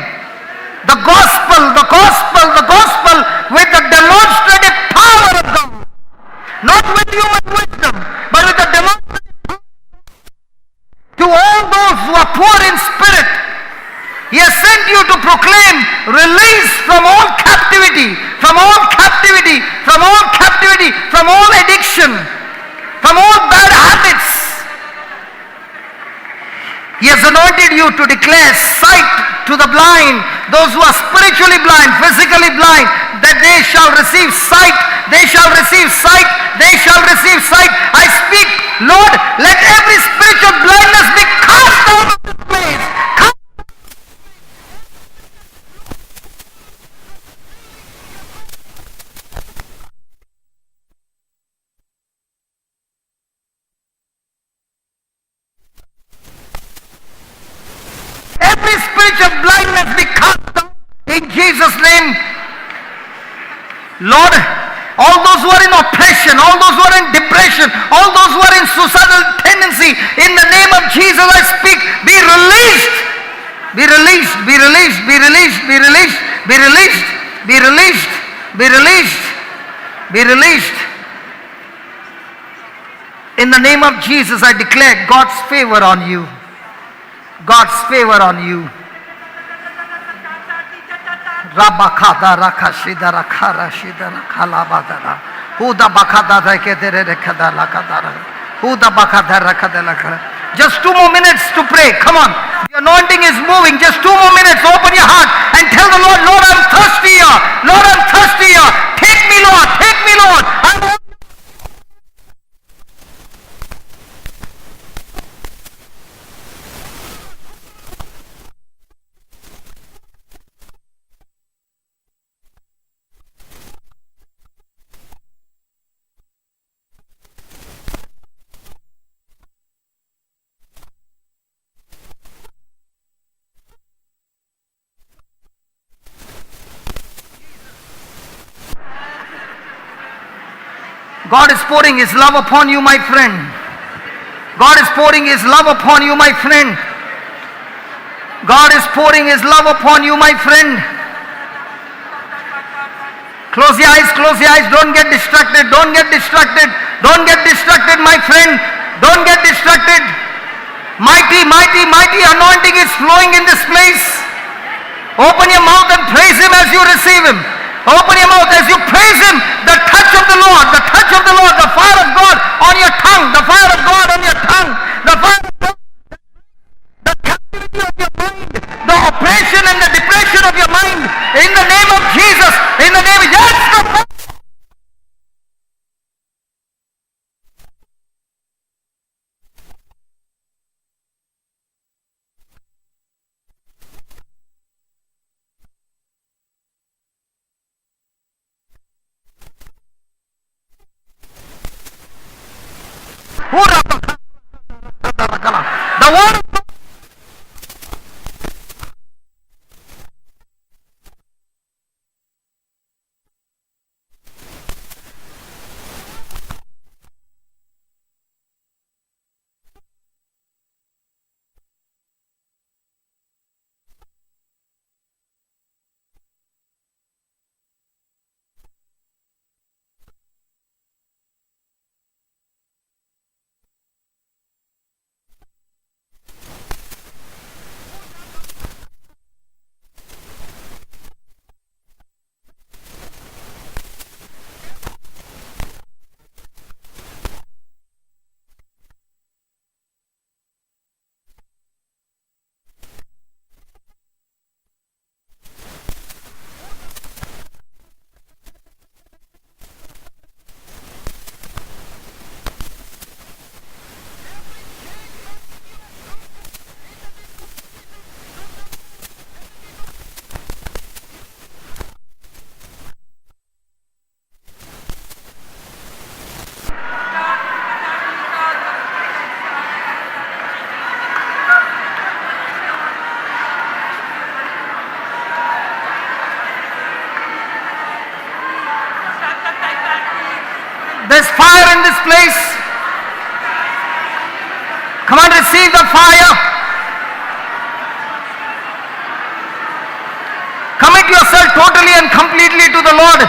Speaker 2: the gospel, the gospel, the gospel with the demonstrative power of God. Not with human wisdom, but with the demonstrative power to all those who are poor in spirit. He has sent you to proclaim release from all captivity, from all captivity, from all captivity, from all addiction, from all bad habits. He has anointed you to declare sight to the blind, those who are spiritually blind, physically blind, that they shall receive sight, they shall receive sight, they shall receive sight. I speak, Lord, let every spiritual blindness be cast out of this place. Every spiritual blindness be cast out in Jesus' name. Lord, all those who are in oppression, all those who are in depression, all those who are in suicidal tendency, in the name of Jesus I speak, be released. Be released, be released, be released, be released, be released, be released, be released, be released. In the name of Jesus I declare God's favor on you. God's favor on you. Rabakada rakashida rakara shida rakalabadara. Huda bakada rekedere rekada lakadara. Huda bakada rakada lakara. Just 2 more minutes to pray. Come on. The anointing is moving. Just 2 more minutes. Open your heart and tell the Lord, Lord, I'm thirsty here. Lord, I'm thirsty here. Take me, Lord. Take me, Lord. God is pouring His love upon you, my friend. God is pouring His love upon you, my friend. God is pouring His love upon you, my friend. Close your eyes, close your eyes. Don't get distracted. Don't get distracted. Don't get distracted, my friend. Don't get distracted. Mighty, mighty, mighty anointing is flowing in this place. Open your mouth and praise Him as you receive Him. Open your mouth as you praise Him. The touch of the Lord, the touch of the Lord, the fire of God on your tongue, the fire of God on your tongue, the fire of God, the captivity of your mind, the oppression and the depression of your mind. In the name of Jesus, in the name of yes, the fire. The word of God. There's fire in this place. Come on, receive the fire. Commit yourself totally and completely to the Lord.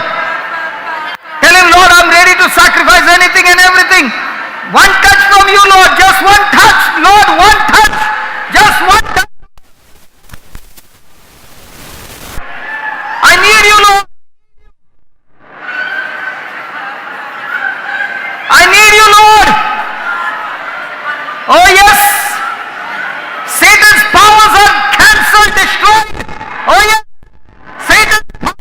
Speaker 2: Tell Him, Lord, I'm ready to sacrifice anything and everything. One touch from you, Lord. Just one touch, Lord. One touch. Just one touch. I need you, Lord. I need you, Lord. Oh yes. Satan's powers are cancelled, destroyed. Oh yes. Satan's powers.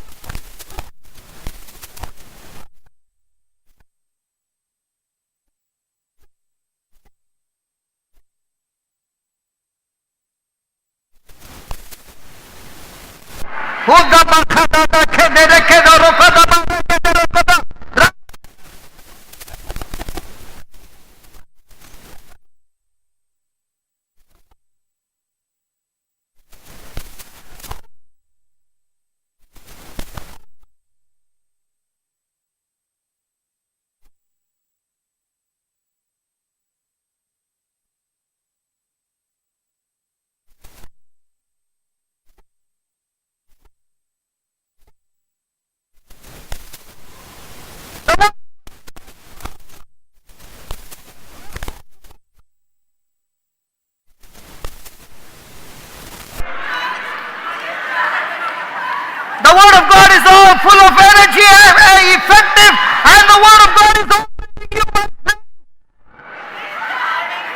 Speaker 2: The Word of God is all full of energy and effective, and the Word of God is all making you my friend.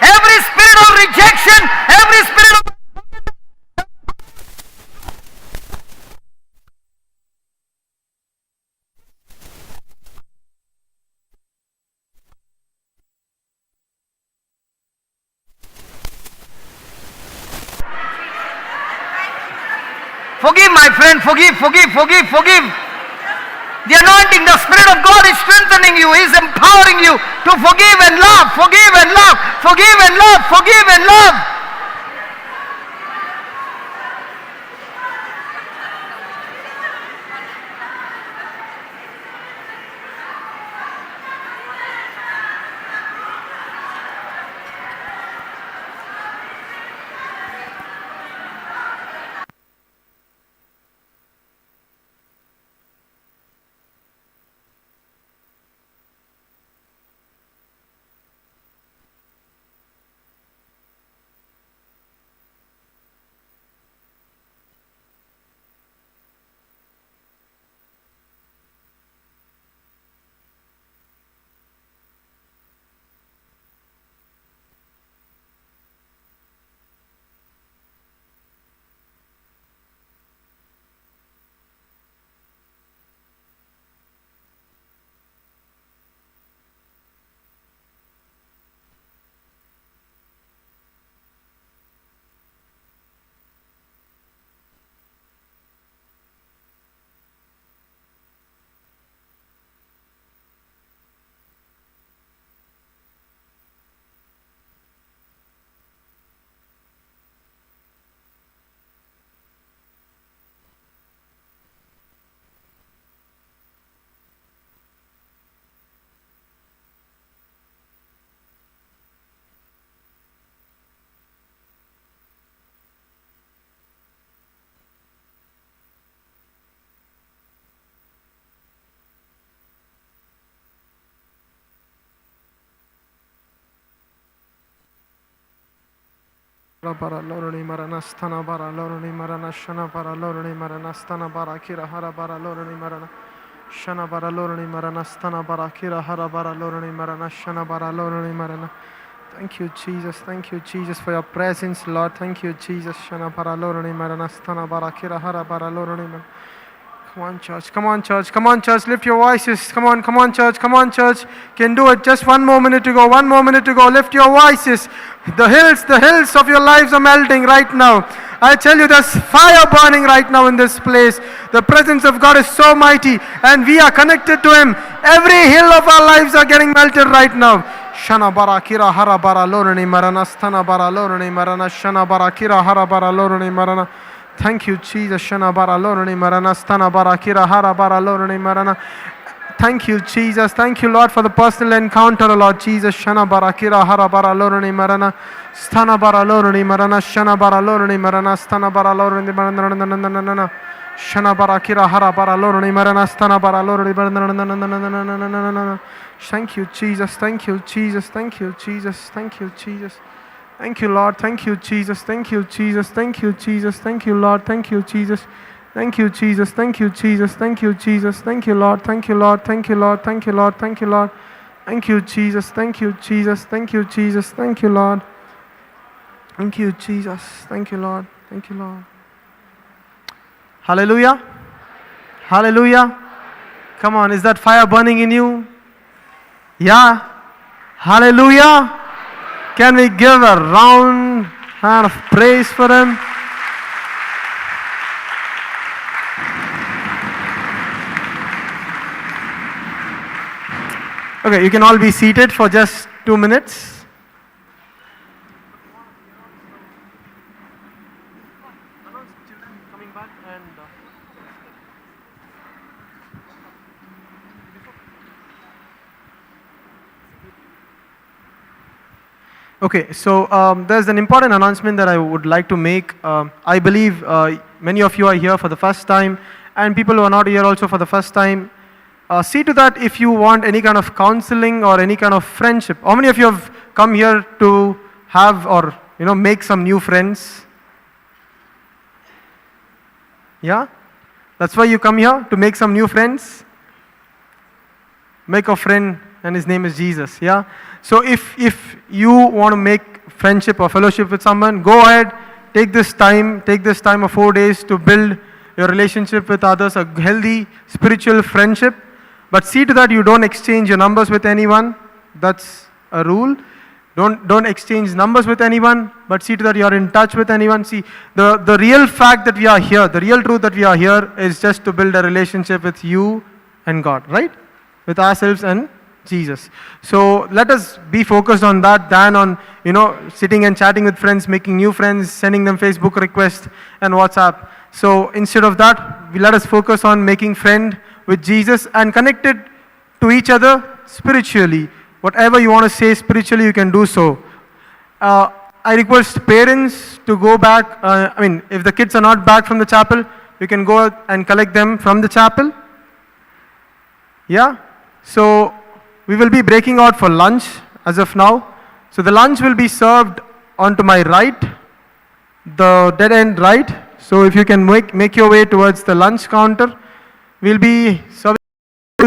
Speaker 2: Every spirit of rejection, every spirit of forgive, my friend, forgive. The anointing, the Spirit of God is strengthening you, is empowering you to forgive and love, forgive and love, forgive and love, forgive and love.
Speaker 1: para lorni marana stana para lorni marana shana para lorni marana stana para kira hara para lorni marana shana para lorni marana stana para kira hara para lorni marana shana para lorni marana. Thank you, Jesus. Thank you, Jesus, for your presence, Lord. Thank you, Jesus. Shana para lorni marana stana para kira hara para lorni marana. Come on, church. Come on, church. Come on, church. Lift your voices. Come on, church. Come on, church. Can do it. Just 1 more minute to go. 1 more minute to go. Lift your voices. The hills of your lives are melting right now. I tell you, there's fire burning right now in this place. The presence of God is so mighty, and we are connected to Him. Every hill of our lives are getting melted right now. Shana bara kira hara bara lorani marana stana bara lorani marana shana bara kira hara bara lorani marana. Thank you, Jesus. Shana bara lorani marana stana bara kira hara bara lorani marana. Thank you, Jesus. Thank you, Lord, for the personal encounter, Lord Jesus. Shana bara kira hara bara lorani marana stana bara lorani marana shana bara lorani marana stana bara lorani marana shana bara kira hara bara lorani marana stana bara lorani marana. Thank you, Jesus. Thank you, Jesus. Thank you, Jesus. Thank you, Jesus. Thank you, Lord. Thank you, Jesus. Thank you, Jesus. Thank you, Jesus. Thank you, Lord. Thank you, Jesus. Thank you, Jesus. Thank you, Jesus. Thank you, Jesus. Thank you, Lord. Thank you, Lord. Thank you, Lord. Thank you, Lord. Thank you, Lord. Thank you, Jesus. Thank you, Jesus. Thank you, Jesus. Thank you, Lord. Thank you, Jesus. Thank you, Lord. Thank you, Lord. Hallelujah. Hallelujah. Come on, is that fire burning in you? Yeah. Hallelujah. Can we give a round hand of praise for Him? Okay, you can all be seated for just 2 minutes. Okay, so there's an important announcement that I would like to make. I believe many of you are here for the first time, and people who are not here also for the first time. See to that if you want any kind of counseling or any kind of friendship. How many of you have come here to have or make some new friends? Yeah? That's why you come here, to make some new friends? Make a friend, and his name is Jesus. Yeah? So if you want to make friendship or fellowship with someone, go ahead, take this time of 4 days to build your relationship with others, a healthy spiritual friendship. But see to that you don't exchange your numbers with anyone. That's a rule. Don't exchange numbers with anyone, but see to that you are in touch with anyone. See, the real fact that we are here, the real truth that we are here is just to build a relationship with you and God, right? With ourselves and Jesus. So let us be focused on that than on, sitting and chatting with friends, making new friends, sending them Facebook requests and WhatsApp. So instead of that, let us focus on making friend with Jesus and connected to each other spiritually. Whatever you want to say spiritually, you can do so. I request parents to go back. If the kids are not back from the chapel, you can go and collect them from the chapel. Yeah? So we will be breaking out for lunch as of now. So the lunch will be served onto my right, the dead end right. So if you can make your way towards the lunch counter, we'll be serving